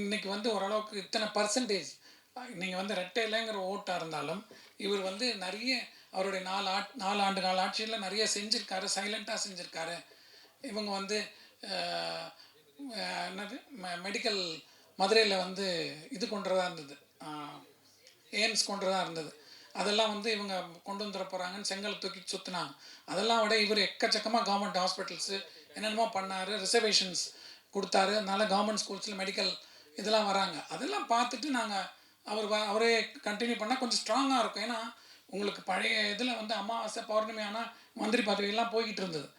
இன்னைக்கு வந்து ஓரளவுக்கு இத்தனை பர்சன்டேஜ் நீங்கள் வந்து ரெட்டையிலைங்கிற ஓட்டாக இருந்தாலும் இவர் வந்து நிறைய அவருடைய 4 ஆண்டு கால ஆட்சியில் நிறைய செஞ்சுருக்காரு, சைலண்ட்டாக செஞ்சுருக்காரு. இவங்க வந்து என்னது மெடிக்கல் மதுரையில் வந்து இது கொண்டுறதா இருந்தது, எய்ம்ஸ் கொண்டுறதா இருந்தது. அதெல்லாம் வந்து இவங்க கொண்டு வந்துட போகிறாங்கன்னு செங்கல் தூக்கி சுற்றினாங்க. அதெல்லாம் விட இவர் எக்கச்சக்கமாக கவர்மெண்ட் ஹாஸ்பிட்டல்ஸு என்னென்னமோ பண்ணார், ரிசர்வேஷன்ஸ் கொடுத்தாரு. அதனால கவர்மெண்ட் ஸ்கூல்ஸில் மெடிக்கல் இதெல்லாம் வராங்க. அதெல்லாம் பார்த்துட்டு நாங்கள் அவரே கண்டினியூ பண்ணால் கொஞ்சம் ஸ்ட்ராங்காக இருக்கும். ஏன்னா உங்களுக்கு பழைய இதில் வந்து அமாவாசை பௌர்ணமி ஆனால் மந்திரி பதவியெல்லாம் போய்கிட்டு இருந்தது.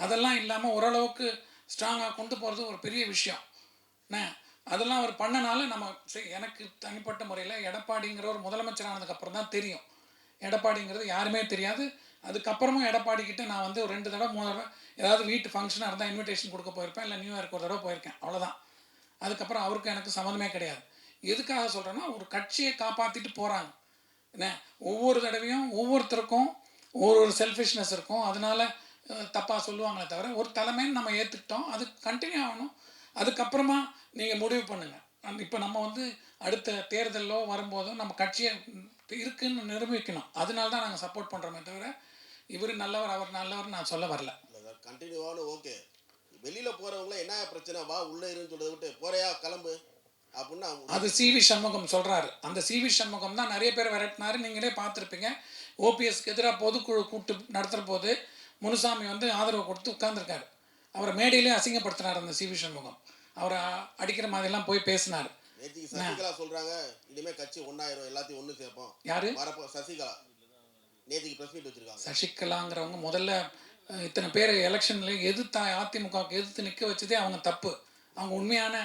அதெல்லாம் இல்லாமல் ஓரளவுக்கு ஸ்ட்ராங்காக கொண்டு போகிறது ஒரு பெரிய விஷயம். அதெல்லாம் அவர் பண்ணனால நம்ம எனக்கு தனிப்பட்ட முறையில் எடப்பாடிங்கிற ஒரு முதலமைச்சர் ஆனதுக்கப்புறம் தான் தெரியும். எடப்பாடிங்கிறது யாருமே தெரியாது. அதுக்கப்புறமும் எடப்பாடிக்கிட்ட நான் வந்து ஒரு 2 தடவை 3 தடவை ஏதாவது வீட்டு ஃபங்க்ஷனாக இருந்தால் இன்விடேஷன் கொடுக்க போயிருப்பேன், இல்லை நியூ இயர்க்கு ஒரு தடவை போயிருக்கேன், அவ்வளோதான். அதுக்கப்புறம் அவருக்கு எனக்கு சம்மந்தமே கிடையாது. எதுக்காக சொல்கிறேன்னா ஒரு கட்சியை காப்பாற்றிட்டு போகிறாங்க. ஒவ்வொரு தடவையும் ஒவ்வொருத்தருக்கும் ஒரு செல்ஃபிஷ்னஸ் இருக்கும். அதனால தப்பாக சொல்லுவாங்களே தவிர ஒரு தலைமைன்னு நம்ம ஏற்றுக்கிட்டோம், அது கண்டினியூ ஆகணும். அதுக்கப்புறமா நீங்கள் முடிவு பண்ணுங்கள். இப்போ நம்ம வந்து அடுத்த தேர்தலோ வரும்போதும் நம்ம கட்சியை இருக்குன்னு நிரூபிக்கணும். அதனால தான் நாங்கள் சப்போர்ட் பண்ணுறோமே தவிர இவர் நல்லவர் அவர் நல்லவர் நான் சொல்ல வரல. கண்டினியூவான ஓகே. வெளியில் போகிறவங்கள என்ன பிரச்சனை, வா உள்ளே இருன்னு சொல்கிறத விட்டு போறையா கிளம்பு அப்படின்னா அது சிவி சண்முகம் சொல்கிறாரு. அந்த சிவி சண்முகம் தான் நிறைய பேர் விரட்டினாரு. நீங்களே பார்த்துருப்பீங்க. ஓபிஎஸ்க்கு எதிராக பொதுக்குழு கூட்டு நடத்துகிற போது முனுசாமி வந்து ஆதரவு கொடுத்து உட்கார்ந்துருக்காரு. அவரை மேடையிலே அசிங்கப்படுத்தினார் அந்த சிவி சண்முகம். அவரை அடிக்கிற மாதிரிலாம் போய் பேசினார். நேற்றுக்கு சசிகலா சொல்கிறாங்க இனிமேல் கட்சி ஒன்றாயிரம், எல்லாத்தையும் ஒன்று சேர்ப்போம். யாரு? வரப்போ சசிகலா நேற்றுக்கு ப்ரெஸ் மீட் வச்சுருக்காங்க. சசிகலாங்கிறவங்க முதல்ல இத்தனை பேர் எலெக்ஷனில் அதிமுகவுக்கு எதிர்த்து நிற்க வச்சதே அவங்க தப்பு. அவங்க உண்மையான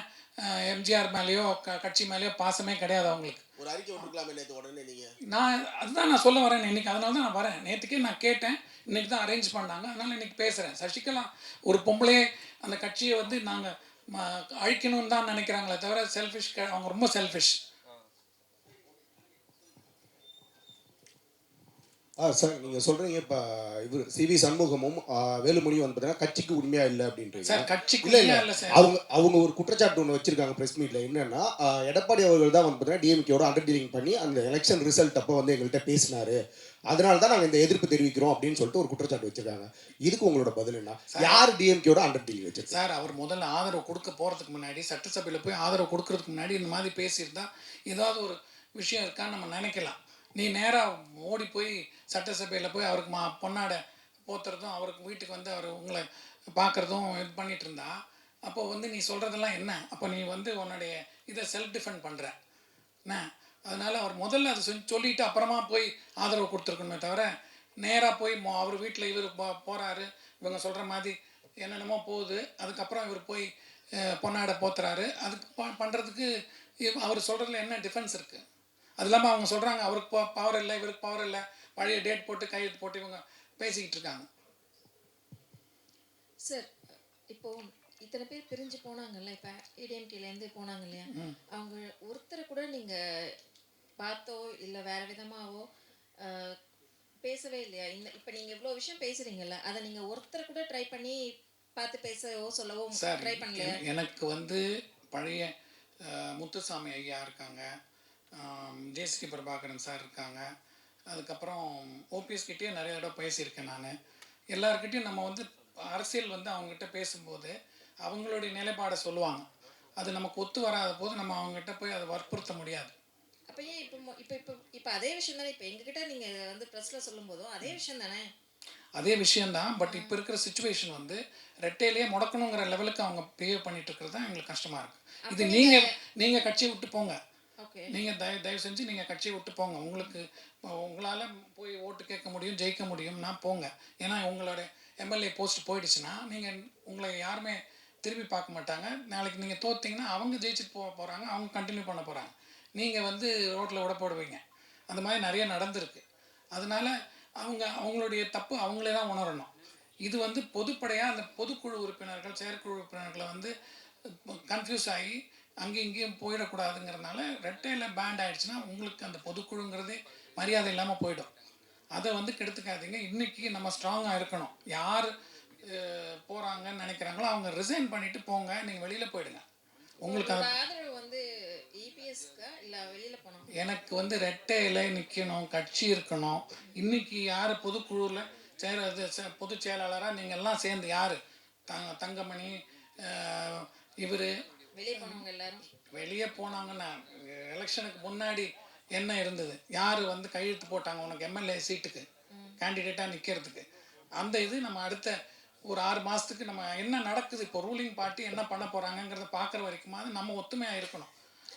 எம்ஜிஆர் மேலேயோ கட்சி மேலேயோ பாசமே கிடையாது அவங்களுக்கு. ஒரு அறிக்கை விட்டுருக்கலாமே நேற்று உடனே நீங்கள். அதுதான் நான் சொல்ல வரேன் இன்றைக்கி. அதனால தான் நான் வரேன். நேற்றுக்கே நான் கேட்டேன், இன்றைக்கி தான் அரேஞ்ச் பண்ணாங்க, அதனால் இன்றைக்கி பேசுகிறேன். சசிகலா ஒரு பொம்பளையே அந்த கட்சியை வந்து நாங்கள் அழிக்கணும்னு தான் நினைக்கிறாங்களே தவிர செல்ஃபிஷ், அவங்க ரொம்ப செல்ஃபிஷ். சார் நீங்கள் சொல்கிறீங்க இப்போ இவர் சிவி சண்முகமும் வேலுமணியும் வந்து பார்த்தீங்கன்னா கட்சிக்கு உண்மையாக இல்லை அப்படின்றீங்க. சார் கட்சிக்கு இல்லை சார், அவங்க ஒரு குற்றச்சாட்டு ஒன்று வச்சிருக்காங்க ப்ரெஸ் மீட்டில். என்னன்னா எடப்பாடி அவர்கள் தான் வந்து பார்த்தீங்கன்னா டிஎம்கேயோட அண்டர் டீலிங் பண்ணி அந்த எலெக்ஷன் ரிசல்ட் அப்போ வந்து எங்கள்கிட்ட பேசினாரு, அதனால தான் நாங்கள் இந்த எதிர்ப்பு தெரிவிக்கிறோம் அப்படின்னு சொல்லிட்டு ஒரு குற்றச்சாட்டு வச்சிருக்காங்க. இதுக்கு உங்களோட பதில் என்ன? யார் டிஎம்கேயோட அண்டர் டீலிங் வச்சிருக்காங்க? சார் அவர் முதல்ல ஆதரவு கொடுக்க போகிறதுக்கு முன்னாடி, சட்டசபையில் போய் ஆதரவு கொடுக்கறதுக்கு முன்னாடி இந்த மாதிரி பேசியிருந்தா ஏதாவது ஒரு விஷயம் இருக்கான்னு நம்ம நினைக்கலாம். நீ நேராக ஓடி போய் சட்டசபையில் போய் அவருக்கு பொன்னாடை போத்துறதும் அவருக்கு வீட்டுக்கு வந்து அவர் உங்களை பார்க்குறதும் இது பண்ணிகிட்டு இருந்தா அப்போ வந்து நீ சொல்கிறதெல்லாம் என்ன? அப்போ நீ வந்து உன்னுடைய இதை செல்ஃப் டிஃபெண்ட் பண்ணுற என்ன? அதனால் அவர் முதல்ல அதை சொல்லிவிட்டு அப்புறமா போய் ஆதரவு கொடுத்துருக்கணுமே தவிர நேராக போய் அவர் வீட்டில் இவர் போகிறாரு, இவங்க சொல்கிற மாதிரி என்னென்னமோ போகுது. அதுக்கப்புறம் இவர் போய் பொன்னாடை போத்துறாரு. அதுக்கு பண்ணுறதுக்கு அவர் சொல்கிறதுல என்ன டிஃபென்ஸ் இருக்குது? அது இல்லாமல் அவங்க சொல்கிறாங்க அவருக்கு பவர் இல்லை, இவருக்கு பவர் இல்லை, பழைய டேட் போட்டு கையெழுத்து போட்டு இவங்க பேசிக்கிட்டு இருக்காங்க. சார், இப்போ இத்தனை பேர் பிரிஞ்சு போனாங்கல்ல, இப்போ ஏடிஎம்கேலேருந்து போனாங்க இல்லையா, அவங்க ஒருத்தரை கூட நீங்கள் பார்த்தோ இல்லை வேற விதமாவோ பேசவே இல்லையா? இப்போ நீங்கள் இவ்வளோ விஷயம் பேசுகிறீங்கல்ல, அதை நீங்கள் ஒருத்தரை கூட ட்ரை பண்ணி பார்த்து பேசவோ சொல்லவோ ட்ரை பண்ணலையா? எனக்கு வந்து பழைய முத்துசாமி ஐயா இருக்காங்க, ஜேசிடி பிரபாகரன் சார் இருக்காங்க, அதுக்கப்புறம் ஓபிஎஸ் கிட்டேயே நிறைய தடவை பேசியிருக்கேன் நான். எல்லாருக்கிட்டையும் நம்ம வந்து அரசியல் வந்து அவங்ககிட்ட பேசும்போது அவங்களுடைய நிலைப்பாடை சொல்லுவாங்க. அது நமக்கு ஒத்து வராத போது நம்ம அவங்ககிட்ட போய் அதை வற்புறுத்த முடியாது. அப்போ ஏன் இப்போ அதே விஷயம் தானே இப்போ எங்ககிட்ட நீங்கள் வந்து ப்ரெஸ்ஸில் சொல்லும் போதும் அதே விஷயம் தானே? அதே விஷயந்தான். பட் இப்போ இருக்கிற சுச்சுவேஷன் வந்து ரெட்டையிலேயே முடக்கணுங்கிற லெவலுக்கு அவங்க பிஹேவ் பண்ணிட்டு இருக்கிறது தான் எங்களுக்கு கஷ்டமாக இருக்குது. இது நீங்கள் கட்சியை விட்டு போங்க, நீங்கள் தயவு செஞ்சு நீங்கள் கட்சியை விட்டு போங்க. உங்களால் போய் ஓட்டு கேட்க முடியும், ஜெயிக்க முடியும்னா போங்க. ஏன்னா உங்களோட எம்எல்ஏ போஸ்ட் போயிடுச்சுன்னா நீங்கள் உங்களை யாருமே திரும்பி பார்க்க மாட்டாங்க. நாளைக்கு நீங்கள் தோற்றிங்கன்னா அவங்க ஜெயிச்சுட்டு போகிறாங்க, அவங்க கண்டினியூ பண்ண போகிறாங்க, நீங்கள் வந்து ரோட்டில் விட போடுவீங்க. அந்த மாதிரி நிறைய நடந்திருக்கு. அதனால அவங்களுடைய தப்பு அவங்களே தான் உணரணும். இது வந்து பொதுப்படையாக அந்த பொதுக்குழு உறுப்பினர்கள் செயற்குழு உறுப்பினர்களை வந்து கன்ஃபியூஸ் ஆகி அங்கேயும் இங்கேயும் போயிடக்கூடாதுங்கிறதுனால ரெட்டையில் பேண்ட் ஆகிடுச்சுன்னா உங்களுக்கு அந்த பொதுக்குழுங்கிறதே மரியாதை இல்லாமல் போயிடும். அதை வந்து கெடுத்துக்காதீங்க. இன்றைக்கி நம்ம ஸ்ட்ராங்காக இருக்கணும். யார் போகிறாங்கன்னு நினைக்கிறாங்களோ அவங்க ரிசைன் பண்ணிவிட்டு போங்க, நீங்கள் வெளியில் போயிடுங்க. உங்களுக்கு ஆதரவு வந்து இபிஎஸ்க்கு இல்லை வெளியில் போனோம். எனக்கு வந்து ரெட்டையில் நிற்கணும், கட்சி இருக்கணும். இன்றைக்கி யார் பொதுக்குழுவில் பொதுச் செயலாளராக நீங்கள் எல்லாம் சேர்ந்து யார் தங்கமணி இவர் வெளியே போனவங்க எல்லாரும் வெளியே போனாங்கன்னா எலெக்ஷனுக்கு முன்னாடி என்ன இருந்தது? யார் வந்து கையெழுத்து போட்டாங்க உனக்கு எம்எல்ஏ சீட்டுக்கு கேண்டிடேட்டாக நிற்கிறதுக்கு? அந்த இது நம்ம அடுத்த ஒரு 6 மாதத்துக்கு நம்ம என்ன நடக்குது, இப்போ ரூலிங் பார்ட்டி என்ன பண்ண போகிறாங்கங்கிறத பார்க்குற வரைக்குமாவது நம்ம ஒத்துமையாக இருக்கணும்.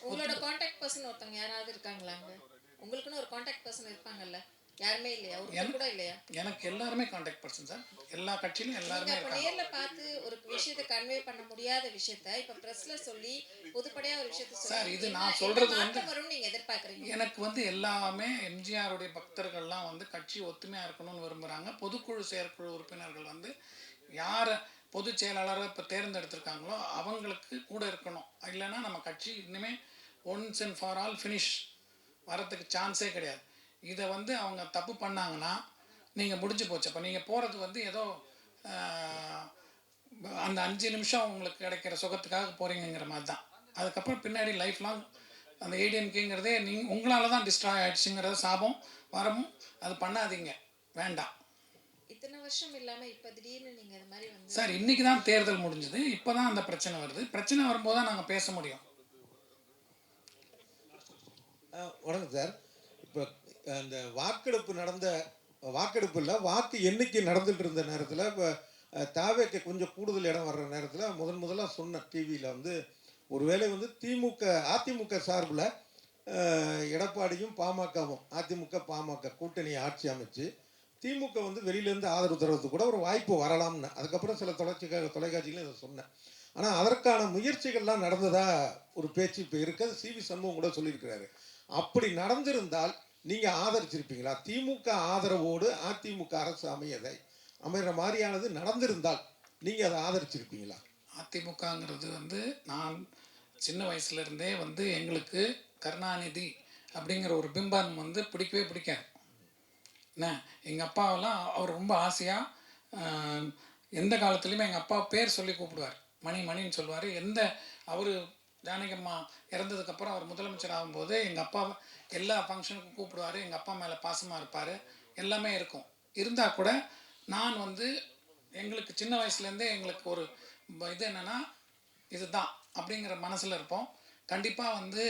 உங்களோட கான்டாக்ட் பர்சன் ஒருத்தவங்க யாராவது இருக்காங்களாங்க? உங்களுக்குன்னு ஒரு கான்டாக்ட் பர்சன் இருப்பாங்கல்ல, யாருமே இல்லையா? ஒரு கூட இல்லையா? எனக்கு எல்லாருமே கான்டாக்ட் பர்சன் சார், எல்லா கட்சியிலும் எல்லாருமே இருக்காங்க. நேர்ல பார்த்து ஒரு விஷயத்தை கன்வே பண்ண முடியாத விஷயத்தை இப்போ பிரஸ்ல சொல்லி பொதுப்படையா ஒரு விஷயத்தை சார், இது நான் சொல்றது வந்து நீங்க எதிர்பார்க்குறீங்க. எனக்கு வந்து எல்லாமே எம்ஜிஆருடைய பக்தர்கள்லாம் வந்து கட்சி ஒத்துமையாக இருக்கணும்னு விரும்புகிறாங்க. பொதுக்குழு செயற்குழு உறுப்பினர்கள் வந்து யாரை பொதுச் செயலாளரை இப்போ தேர்ந்தெடுத்திருக்காங்களோ அவங்களுக்கு கூட இருக்கணும். இல்லைன்னா நம்ம கட்சி இனிமேல் once and for all finish வரத்துக்கு சான்ஸே கிடையாது. இதை வந்து அவங்க தப்பு பண்ணாங்கன்னா நீங்கள் முடிஞ்சு போச்சு. அப்போ நீங்கள் போகிறது வந்து ஏதோ அந்த 5 நிமிஷம் உங்களுக்கு கிடைக்கிற சுகத்துக்காக போகிறீங்கிற மாதிரி தான். அதுக்கப்புறம் பின்னாடி லைஃப் லாங் அந்த ஏடிஎம்கேங்கிறதே உங்களால் தான் டிஸ்ட்ராய் ஆகிடுச்சுங்கிறத சாபம் வரமும். அது பண்ணாதீங்க, வேண்டாம். இத்தனை வருஷம் இல்லாமல் இப்போ திடீர்னு நீங்கள் இது மாதிரி வந்து சார், இன்றைக்கி தான் தேர்தல் முடிஞ்சது, இப்போ தான் அந்த பிரச்சனை வருது. பிரச்சனை வரும்போது தான் நாங்கள் பேச முடியும். வணக்கம் சார். இப்போ அந்த வாக்கெடுப்பு இல்லை, வாக்கு எண்ணிக்கை நடந்துட்டு இருந்த நேரத்தில் இப்போ தாவேக்கு கொஞ்சம் கூடுதல் இடம் வர்ற நேரத்தில் முதலாக சொன்ன டிவியில் வந்து ஒருவேளை வந்து அதிமுக சார்பில் எடப்பாடியும் பாமகவும் அதிமுக கூட்டணி ஆட்சி அமைச்சு திமுக வந்து வெளியிலேருந்து ஆதரவு தருவதுக்கு கூட ஒரு வாய்ப்பு வரலாம்னு அதுக்கப்புறம் சில தொலைக்காட்சிகளும் இதை சொன்னேன். ஆனால் அதற்கான முயற்சிகள்லாம் நடந்ததா ஒரு பேச்சு இப்போ இருக்கிறது. சிவி சண்முகம் கூட சொல்லியிருக்கிறாரு. அப்படி நடந்திருந்தால் நீங்கள் ஆதரிச்சிருப்பீங்களா? திமுக ஆதரவோடு அதிமுக அரசு அமைகிற மாதிரியானது நடந்திருந்தால் நீங்கள் அதை ஆதரிச்சிருப்பீங்களா? அதிமுகங்கிறது வந்து நான் சின்ன வயசுலேருந்தே வந்து எங்களுக்கு கருணாநிதி அப்படிங்கிற ஒரு பிம்பம் வந்து பிடிக்கவே பிடிக்காது. என்ன, எங்கள் அப்பாவெல்லாம் அவர் ரொம்ப ஆசையாக எந்த காலத்துலேயுமே எங்கள் அப்பா பேர் சொல்லி கூப்பிடுவார், மணின்னு சொல்லுவார். அவர் ஜானகியம்மா இறந்ததுக்கப்புறம் அவர் முதலமைச்சர் ஆகும்போது எங்கள் அப்பாவை எல்லா ஃபங்க்ஷனுக்கும் கூப்பிடுவார். எங்கள் அப்பா மேலே பாசமாக இருப்பார், எல்லாமே இருக்கும். இருந்தால் கூட நான் வந்து எங்களுக்கு சின்ன வயசுலேருந்தே எங்களுக்கு ஒரு இது என்னென்னா இதுதான் அப்படிங்கிற மனசில் இருப்போம். கண்டிப்பாக வந்து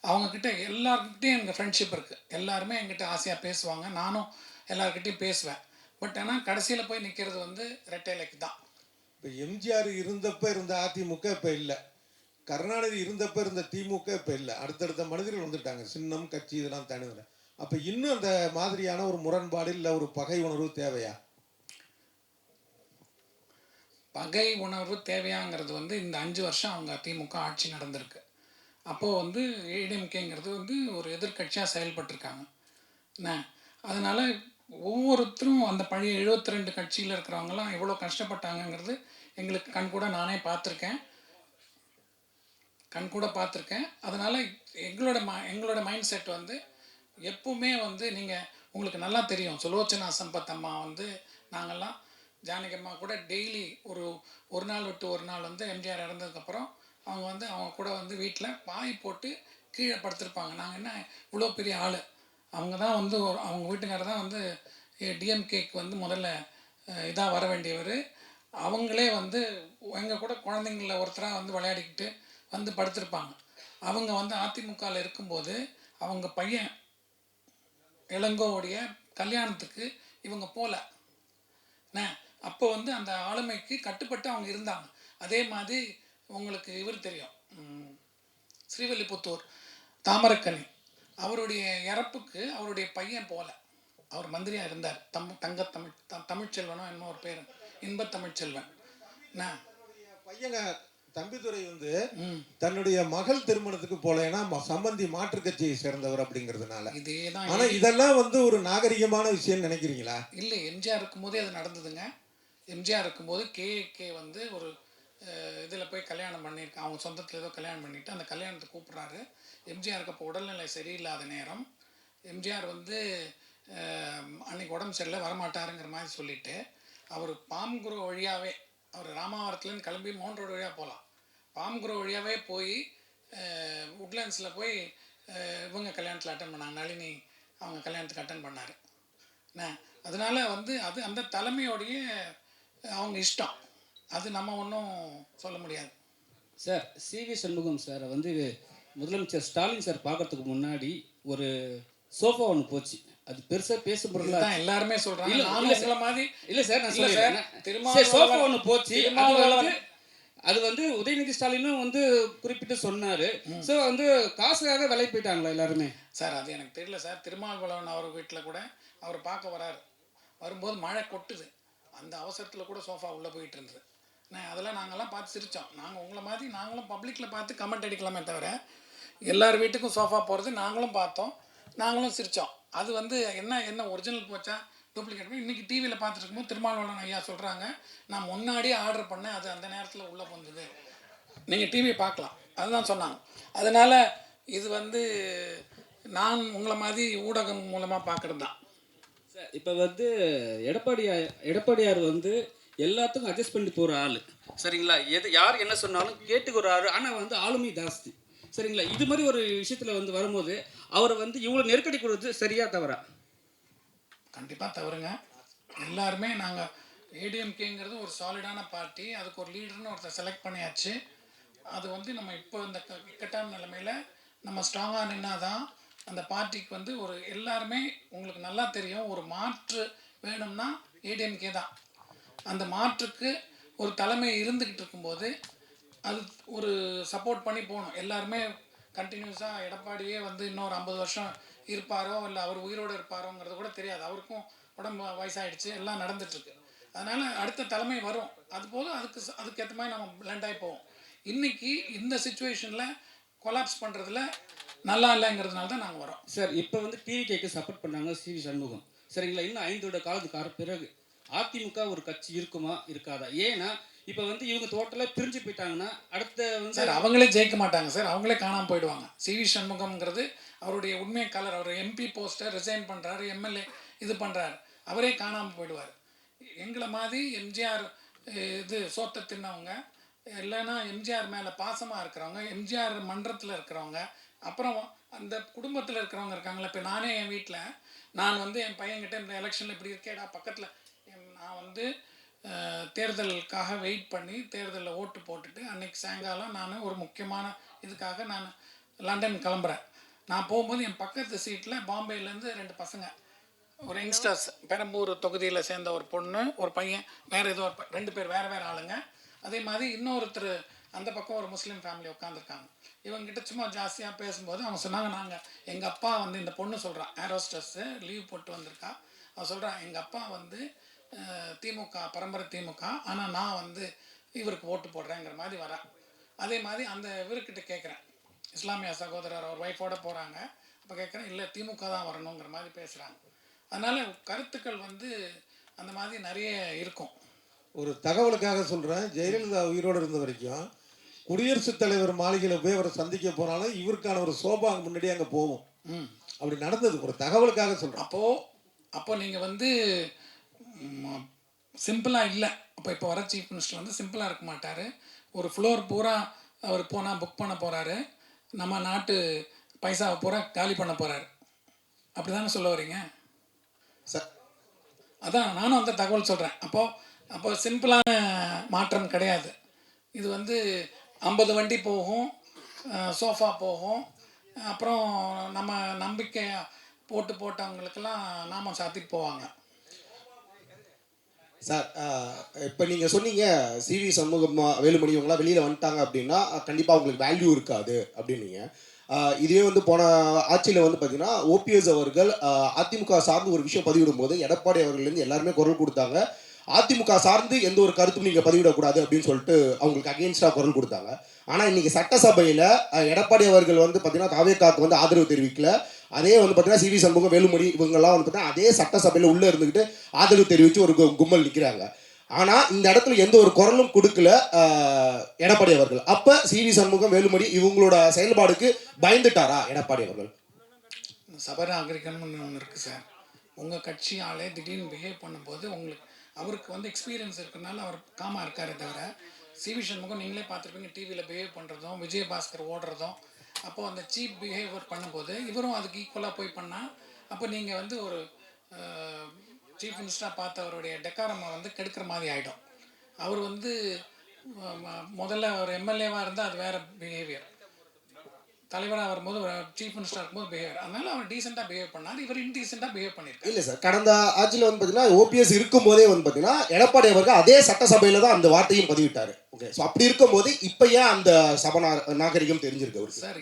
அவங்கக்கிட்ட எல்லாருக்கிட்டையும் எங்கள் ஃப்ரெண்ட்ஷிப் இருக்குது. எல்லாருமே என்கிட்ட ஆசையாக பேசுவாங்க, நானும் எல்லாருக்கிட்டையும் பேசுவேன். பட் ஆனால் கடைசியில் போய் நிற்கிறது வந்து ரெட்டைலைக்கு தான். இப்போ எம்ஜிஆர் இருந்தப்போ இருந்த அதிமுக இப்போ இல்லை, கருணாநிதி இருந்தப்போ இருந்த திமுக இப்போ இல்லை. அடுத்தடுத்த மனிதர்கள் வந்துட்டாங்க, சின்னம் கட்சி இதெல்லாம் தனிதில். அப்போ இன்னும் அந்த மாதிரியான ஒரு முரண்பாடு இல்லை ஒரு பகை உணர்வு தேவையா? பகை உணர்வு தேவையாங்கிறது வந்து இந்த 5 வருஷம் அவங்க திமுக ஆட்சி நடந்திருக்கு. அப்போது வந்து ஏடிஎம்கேங்கிறது வந்து ஒரு எதிர்க்கட்சியாக செயல்பட்டிருக்காங்க என்ன. அதனால் ஒவ்வொருத்தரும் அந்த பழைய 72 கட்சியில் இருக்கிறவங்கலாம் எவ்வளோ கஷ்டப்பட்டாங்கங்கிறது எங்களுக்கு கண்கூட நானே பார்த்துருக்கேன். அதனால் எங்களோட மைண்ட் செட் வந்து எப்பவுமே வந்து நீங்கள் உங்களுக்கு நல்லா தெரியும், சுலோச்சனா சம்பத் அம்மா வந்து நாங்கள்லாம் ஜானகி அம்மா கூட டெய்லி ஒரு நாள் விட்டு ஒரு நாள் வந்து எம்ஜிஆர் இறந்ததுக்கப்புறம் அவங்க வந்து அவங்க கூட வந்து வீட்டில் பாய் போட்டு கீழே படுத்திருப்பாங்க. நாங்கள் என்ன இவ்வளோ பெரிய ஆள். அவங்க தான் வந்து அவங்க வீட்டுக்காரர் தான் வந்து டிஎம்கேக்கு வந்து முதல்ல இதாக வர வேண்டியவர். அவங்களே வந்து எங்கள் கூட குழந்தைங்கள ஒருத்தராக வந்து விளையாடிக்கிட்டு வந்து படுத்திருப்பாங்க. அவங்க வந்து அதிமுகவில் இருக்கும்போது அவங்க பையன் இளங்கோவுடைய கல்யாணத்துக்கு இவங்க போகல. அப்போ வந்து அந்த ஆளுமைக்கு கட்டுப்பட்டு அவங்க இருந்தாங்க. அதே மாதிரி உங்களுக்கு இவர் தெரியும், ஸ்ரீவில்லிபுத்தூர் தாமரக்கனி, அவருடைய இறப்புக்கு அவருடைய பையன் போகல. அவர் மந்திரியாக இருந்தார். தமிழ்ச்செல்வனோ என்னமோ ஒரு பேர், இன்பத்தமிழ்ச்செல்வன். பையங்க தம்பிதுரை வந்து தன்னுடைய மகள் திருமணத்துக்கு போலேன்னா சம்பந்தி மாற்று கட்சியை சேர்ந்தவர் அப்படிங்கிறதுனால. இதேதான். ஆனா இதெல்லாம் வந்து ஒரு நாகரிகமான விஷயம் நினைக்கிறீங்களா? இல்லை, எம்ஜிஆர் இருக்கும்போதே அது நடந்ததுங்க. எம்ஜிஆர் இருக்கும்போது கேஏகே வந்து ஒரு இதில் போய் கல்யாணம் பண்ணியிருக்காங்க. அவங்க சொந்தத்தில் ஏதோ கல்யாணம் பண்ணிவிட்டு அந்த கல்யாணத்தை கூப்பிட்றாரு. எம்ஜிஆருக்கு அப்போ உடல்நிலை சரியில்லாத நேரம். எம்ஜிஆர் வந்து அன்னைக்கு உடம்பு சரியில்லை வரமாட்டாருங்கிற மாதிரி சொல்லிவிட்டு அவர் பாம்குரு வழியாகவே, அவர் ராமாவரத்துலேருந்து கிளம்பி மவுண்ட் ரோடு வழியாக போகலாம், பாம்குரு வழியாகவே போய் உட்லாண்ட்ஸில் போய் இவங்க கல்யாணத்தில் அட்டன் பண்ணாங்க. நளினி அவங்க கல்யாணத்துக்கு அட்டன் பண்ணார். அதனால் வந்து அது அந்த தலைமையோடைய அவங்க இஷ்டம், அது நம்ம ஒன்றும் சொல்ல முடியாது. சார், சிவி சண்முகம் சாரை வந்து முதலமைச்சர் ஸ்டாலின் சார் பார்க்கறதுக்கு முன்னாடி ஒரு சோஃபா ஒன்று போச்சு. அது பெருசாக பேசும் பொருள் தான் எல்லாருமே சொல்கிறாங்க. இல்லை சார், நான் சொல்லிடுறேன். சோஃபா ஒன்று போச்சு. அது வந்து உதயநிதி ஸ்டாலினும் வந்து குறிப்பிட்டு சொன்னார். ஸோ வந்து காசுக்காக விலை போயிட்டாங்களா எல்லாருமே? சார் அது எனக்கு தெரியல சார். திருமாவளவன் அவர் வீட்டில் கூட அவர் பார்க்க வராரு. வரும்போது மழை கொட்டுது. அந்த அவசரத்தில் கூட சோஃபா உள்ளே போயிட்டு இருந்தது. அதெல்லாம் நாங்கள்லாம் பார்த்து சிரித்தோம். நாங்கள் உங்களை மாதிரி நாங்களும் பப்ளிக்கில் பார்த்து கமெண்ட் அடிக்கலாமே தவிர எல்லார் வீட்டுக்கும் சோஃபா போகிறது நாங்களும் பார்த்தோம், நாங்களும் சிரித்தோம். அது வந்து என்ன ஒரிஜினல் போச்சா டூப்ளிகேட் போய் இன்றைக்கி டிவியில் பார்த்துட்டு இருக்கும்போது திருமாவளவன் ஐயா சொல்கிறாங்க, நான் முன்னாடியே ஆர்டர் பண்ணேன், அது அந்த நேரத்தில் உள்ளே வந்தது. நீங்கள் டிவியை பார்க்கலாம், அதுதான் சொன்னாங்க. அதனால் இது வந்து நான் உங்களை மாதிரி ஊடகம் மூலமாக பார்க்குறது தான். சார், இப்போ வந்து எடப்பாடியார் வந்து எல்லாத்துக்கும் அட்ஜஸ்ட் பண்ணி போகிற ஆள், சரிங்களா? யார் என்ன சொன்னாலும் கேட்டுக்கிற ஆள். ஆனால் வந்து ஆளுமை ஜாஸ்தி, சரிங்களா? இது மாதிரி ஒரு விஷயத்தில் வந்து வரும்போது அவரை வந்து இவ்வளோ நெருக்கடி கொடுத்து சரியா தவறா? கண்டிப்பாக தவறுங்க. எல்லாருமே நாங்கள் ஏடிஎம்கேங்கிறது ஒரு சாலிடான பார்ட்டி, அதுக்கு ஒரு லீடர்னு ஒருத்தர் செலக்ட் பண்ணியாச்சு. அது வந்து நம்ம இப்போ இந்த இக்கட்டான நிலைமையில் நம்ம ஸ்ட்ராங்காக நின்னா தான் அந்த பார்ட்டிக்கு வந்து ஒரு எல்லாருமே உங்களுக்கு நல்லா தெரியும், ஒரு மாற்று வேணும்னா ஏடிஎம்கே தான். அந்த மாற்றுக்கு ஒரு தலைமை இருந்துக்கிட்டு இருக்கும்போது அது ஒரு சப்போர்ட் பண்ணி போகணும். எல்லாருமே கண்டினியூஸாக எடப்பாடியே வந்து இன்னொரு 50 வருஷம் இருப்பாரோ இல்லை அவர் உயிரோடு இருப்பாரோங்கிறது கூட தெரியாது. அவருக்கும் உடம்பு வயசாகிடுச்சு, எல்லாம் நடந்துட்டுருக்கு. அதனால் அடுத்த தலைமை வரும், அதுபோல் அதுக்கேற்ற மாதிரி நம்ம பிளண்ட் ஆகி போவோம். இன்றைக்கி இந்த சுச்சுவேஷனில் கொலாப்ஸ் பண்ணுறதுல நல்லா இல்லைங்கிறதுனால தான் நாங்கள் வரோம். சார், இப்போ வந்து டிவிகேக்கு சப்போர்ட் பண்ணாங்க சிவி சண்முகம், சரிங்களா? இன்னும் 5 வருட காலத்துக்கு பிறகு அதிமுக ஒரு கட்சி இருக்குமா இருக்காதா? ஏன்னா இப்போ வந்து இவங்க டோட்டலாக பிரிஞ்சு போயிட்டாங்கன்னா அடுத்த வந்து சார் அவங்களே ஜெயிக்க மாட்டாங்க சார், அவங்களே காணாமல் போயிடுவாங்க. சிவி சண்முகம்ங்கிறது அவருடைய உண்மை கலர். அவர் எம்பி போஸ்டர் ரிசைன் பண்ணுறாரு, எம்எல்ஏ இது பண்ணுறாரு, அவரே காணாமல் போயிடுவார். எங்களை மாதிரி எம்ஜிஆர் இது சோத்தை தின்னவங்க, இல்லைன்னா எம்ஜிஆர் மேலே பாசமாக இருக்கிறவங்க, எம்ஜிஆர் மன்றத்தில் இருக்கிறவங்க, அப்புறம் அந்த குடும்பத்தில் இருக்கிறவங்க இருக்காங்களே. இப்போ நானே என் வீட்டில் நான் வந்து என் பையன்கிட்ட இந்த எலெக்ஷனில் இப்படி இருக்கேடா பக்கத்தில், நான் வந்து தேர்தலுக்காக வெயிட் பண்ணி தேர்தலில் ஓட்டு போட்டுட்டு அன்றைக்கி சாயங்காலம் நான் ஒரு முக்கியமான இதுக்காக நான் லண்டன் கிளம்புறேன். நான் போகும்போது என் பக்கத்து சீட்டில் பாம்பேலேருந்து 2 பசங்க, ஒரு யங்ஸ்டர்ஸ், பெரம்பூர் தொகுதியில் சேர்ந்த ஒரு பொண்ணு ஒரு பையன், வேறு ஏதோ 2 பேர் வேறு வேறு ஆளுங்க. அதே மாதிரி இன்னொருத்தர் அந்த பக்கம் ஒரு முஸ்லீம் ஃபேமிலி உட்காந்துருக்காங்க. இவங்ககிட்ட சும்மா ஜாஸ்தியாக பேசும்போது அவங்க சொன்னாங்க, நாங்கள் எங்கள் அப்பா வந்து இந்த பொண்ணு சொல்கிறான் ஏரோஸ்டஸ்ஸு லீவ் போட்டு வந்திருக்கா. அவன் சொல்கிறான் எங்கள் அப்பா வந்து திமுக பரம்பரை திமுக, ஆனால் நான் வந்து இவருக்கு ஓட்டு போடுறேங்கிற மாதிரி வரேன். அதே மாதிரி அந்த இவர்கிட்ட கேட்குறேன், இஸ்லாமிய சகோதரர் அவர் ஒய்ஃபோடு போகிறாங்க. அப்போ கேட்குறேன், இல்லை திமுக தான் வரணுங்கிற மாதிரி பேசுகிறாங்க. அதனால் கருத்துக்கள் வந்து அந்த மாதிரி நிறைய இருக்கும். ஒரு தகவலுக்காக சொல்கிறேன், ஜெயலலிதா உயிரோடு இருந்த வரைக்கும் குடியரசுத் தலைவர் மாளிகையில் போய் அவரை சந்திக்க போனாலும் இவருக்கான ஒரு சோபா அங்கே முன்னாடியே அங்கே போகும். அப்படி நடந்தது, ஒரு தகவலுக்காக சொல்கிறேன். அப்போ நீங்கள் வந்து சிம்பிளாக இல்லை. இப்போ வர சீஃப் மினிஸ்டர் வந்து சிம்பிளாக இருக்க மாட்டார். ஒரு ஃப்ளோர் பூரா அவர் போனால் புக் பண்ண போகிறாரு. நம்ம நாட்டு பைசாவை பூரா காலி பண்ண போகிறாரு. அப்படி தானே சொல்ல வரீங்க? சார் அதான் நானும் அந்த தகவல் சொல்கிறேன். அப்போ சிம்பிளான மாற்றம் கிடையாது. இது வந்து 50 வண்டி போகும், சோஃபா போகும், அப்புறம் நம்ம நம்பிக்கை போட்டவங்களுக்கெல்லாம் நாமம் சாத்திட்டு போவாங்க. சார் இப்போ நீங்கள் சொன்னீங்க சிவி சண்முகம் வேலுமணி இவங்களாம் வெளியில் வந்துட்டாங்க அப்படின்னா கண்டிப்பாக அவங்களுக்கு வேல்யூ இருக்காது அப்படின்னீங்க. இதுவே வந்து போன ஆட்சியில் வந்து பார்த்தீங்கன்னா ஓபிஎஸ் அவர்கள் அதிமுக சார்ந்து ஒரு விஷயம் பதிவிடும் போது எடப்பாடி அவர்கள்லேருந்து எல்லாருமே குரல் கொடுத்தாங்க. அதிமுக சார்ந்து எந்த ஒரு கருத்தும் நீங்கள் பதிவிடக்கூடாது அப்படின்னு சொல்லிட்டு அவங்களுக்கு அகெயின்ஸ்டாக குரல் கொடுத்தாங்க. ஆனால் இன்றைக்கி சட்டசபையில் எடப்பாடி அவர்கள் வந்து பார்த்தீங்கன்னா தாவேக்காவுக்கு வந்து ஆதரவு தெரிவிக்கல. அதே வந்து பார்த்தீங்கன்னா சிவி சண்முகம் வேலுமணி இவங்கெல்லாம் வந்து பார்த்தீங்கன்னா அதே சட்டசபையில் உள்ளே இருந்துக்கிட்டு ஆதரவு தெரிவித்து ஒரு கும்பல் நிற்கிறாங்க. ஆனால் இந்த இடத்துல எந்த ஒரு குரலும் கொடுக்கல எடப்பாடி அவர்கள். அப்போ சிவி சண்முகம் வேலுமணி இவங்களோட செயல்பாடுக்கு பயந்துட்டாரா எடப்பாடி அவர்கள்? சபநாகரிகம்னு ஒன்று இருக்குது சார். உங்கள் கட்சி ஆளே திடீர்னு பிஹேவ் பண்ணும்போது அவருக்கு வந்து எக்ஸ்பீரியன்ஸ் இருக்கிறனால அவர் காமாக இருக்காரே தவிர, சிவி சண்முகம் நீங்களே பார்த்துருப்பீங்க டிவியில் பிஹேவ் பண்ணுறதும் விஜயபாஸ்கர் ஓடுறதும். அப்போது அந்த சீப் பிஹேவியர் பண்ணும்போது இவரும் அதுக்கு ஈக்குவலாக போய் பண்ணால் அப்போ நீங்கள் வந்து ஒரு சீஃப் மினிஸ்டராக பார்த்தவருடைய டெக்காரமை வந்து கெடுக்கிற மாதிரி ஆகிடும். அவர் வந்து முதல்ல ஒரு எம்எல்ஏவாக இருந்தால் அது வேறு பிஹேவியர், தலைவராக வரும்போது ஒரு சீஃப் மினிஸ்டராக இருக்கும்போது பிஹேவியர். அதனால அவர் டீசெண்டாக பிஹேவ் பண்ணார், இவர் இன்டீசெண்டாக பிஹேவ் பண்ணியிருக்காரு. இல்லை சார், கடந்த ஆட்சியில் வந்து பார்த்தீங்கன்னா ஓபிஎஸ் இருக்கும்போதே வந்து பார்த்தீங்கன்னா எடப்பாடி அவர்கள் அதே சட்டசபையில் தான் அந்த வார்த்தையும் பதிவிட்டார். ஓகே, ஸோ அப்படி இருக்கும்போது இப்போ ஏன் அந்த நாகரிகம் தெரிஞ்சிருக்கு அவருக்கு? சார்,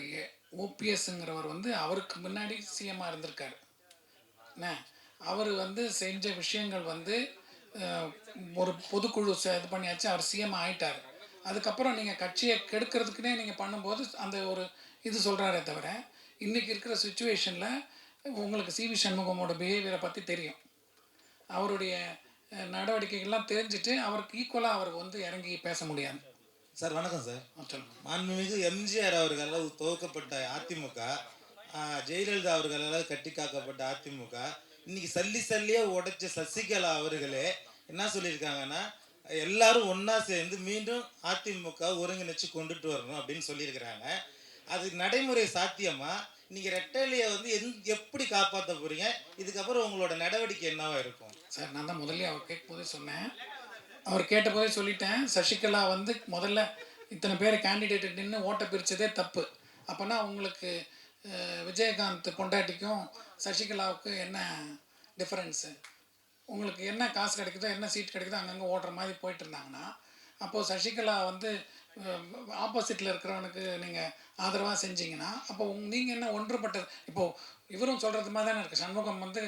ஓபிஎஸ்ங்கிறவர் வந்து அவருக்கு முன்னாடி சிஎம்மாக இருந்திருக்காரு. என்ன அவர் வந்து செஞ்ச விஷயங்கள் வந்து ஒரு பொதுக்குழு இது பண்ணியாச்சு, அவர் சிஎம் ஆகிட்டார். அதுக்கப்புறம் நீங்கள் கட்சியை கெடுக்கிறதுக்குனே நீங்கள் பண்ணும்போது அந்த ஒரு இது சொல்கிறாரே தவிர, இன்றைக்கி இருக்கிற சுச்சுவேஷனில் உங்களுக்கு சிவி சண்முகமோட பிஹேவியரை பற்றி தெரியும். அவருடைய நடவடிக்கைகள்லாம் தெரிஞ்சுட்டு அவருக்கு ஈக்குவலாக அவருக்கு வந்து இறங்கி பேச முடியாது. சார் வணக்கம் சார். சொல்லுங்கள். மாண்புமிகு எம்ஜிஆர் அவர்களால் துவக்கப்பட்ட அதிமுக, ஜெயலலிதா அவர்களால் கட்டி காக்கப்பட்ட அதிமுக, இன்னைக்கு சல்லியாக உடைச்ச சசிகலா அவர்களே என்ன சொல்லியிருக்காங்கன்னா, எல்லாரும் ஒன்றா சேர்ந்து மீண்டும் அதிமுக ஒருங்கிணைச்சு கொண்டுட்டு வரணும் அப்படின்னு சொல்லியிருக்கிறாங்க. அது நடைமுறை சாத்தியமா? நீங்கள் ரெட்டலையை வந்து எப்படி காப்பாற்ற போகிறீங்க? இதுக்கப்புறம் உங்களோட நடவடிக்கை என்னவா இருக்கும்? சார், நான் தான் முதல்ல அவர் கேட்கும்போதே சொன்னேன், அவர் கேட்டபோதே சொல்லிட்டேன். சசிகலா வந்து முதல்ல இத்தனை பேர் கேண்டிடேட் நின்று ஓட்டை பிரித்ததே தப்பு. அப்போனா உங்களுக்கு விஜயகாந்த் பொண்டாட்டிக்கும் சசிகலாவுக்கு என்ன டிஃப்ரென்ஸு? உங்களுக்கு என்ன காசு கிடைக்குதோ என்ன சீட் கிடைக்குதோ அங்கங்கே ஓடுற மாதிரி போயிட்டு இருந்தாங்கன்னா, அப்போது சசிகலா வந்து ஆப்போசிட்டில் இருக்கிறவனுக்கு நீங்கள் ஆதரவாக செஞ்சீங்கன்னா அப்போ நீங்கள் என்ன ஒன்றுபட்டது? இப்போது இவரும் சொல்கிறது மாதிரி தானே இருக்குது. சண்முகம் வந்து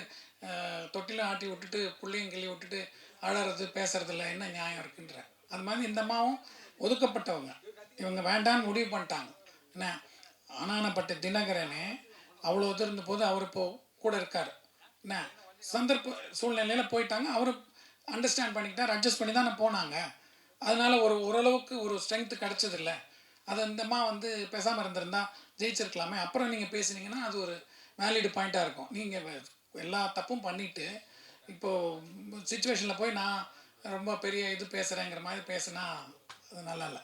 தொட்டிலும் ஆட்டி விட்டுட்டு புள்ளையும் கிள்ளி விட்டுட்டு அழறது பேசுறதில்ல, என்ன நியாயம் இருக்குன்ற அது மாதிரி இந்த அம்மாவும் ஒதுக்கப்பட்டவங்க. இவங்க வேண்டான்னு முடிவு பண்ணிட்டாங்க. என்ன ஆனானப்பட்ட தினகரனே அவ்வளோ இது இருந்த போது அவர் இப்போது கூட இருக்கார். என்ன சந்தர்ப்ப சூழ்நிலையில் போயிட்டாங்க, அவர் அண்டர்ஸ்டாண்ட் பண்ணிக்கிட்டார், அட்ஜஸ்ட் பண்ணி தானே போனாங்க. அதனால் ஓரளவுக்கு ஒரு ஸ்ட்ரென்த்து கிடச்சதில்ல. அது அந்தம்மா வந்து பேசாமல் இருந்திருந்தா ஜெயிச்சிருக்கலாமே. அப்புறம் நீங்கள் பேசுனீங்கன்னா அது ஒரு வேலிடு பாயிண்ட்டாக இருக்கும். நீங்கள் எல்லா தப்பும் பண்ணிவிட்டு இப்போது சுச்சுவேஷனில் போய் நான் ரொம்ப பெரிய இது பேசுகிறேங்கிற மாதிரி பேசுனா அது நல்லா இல்லை.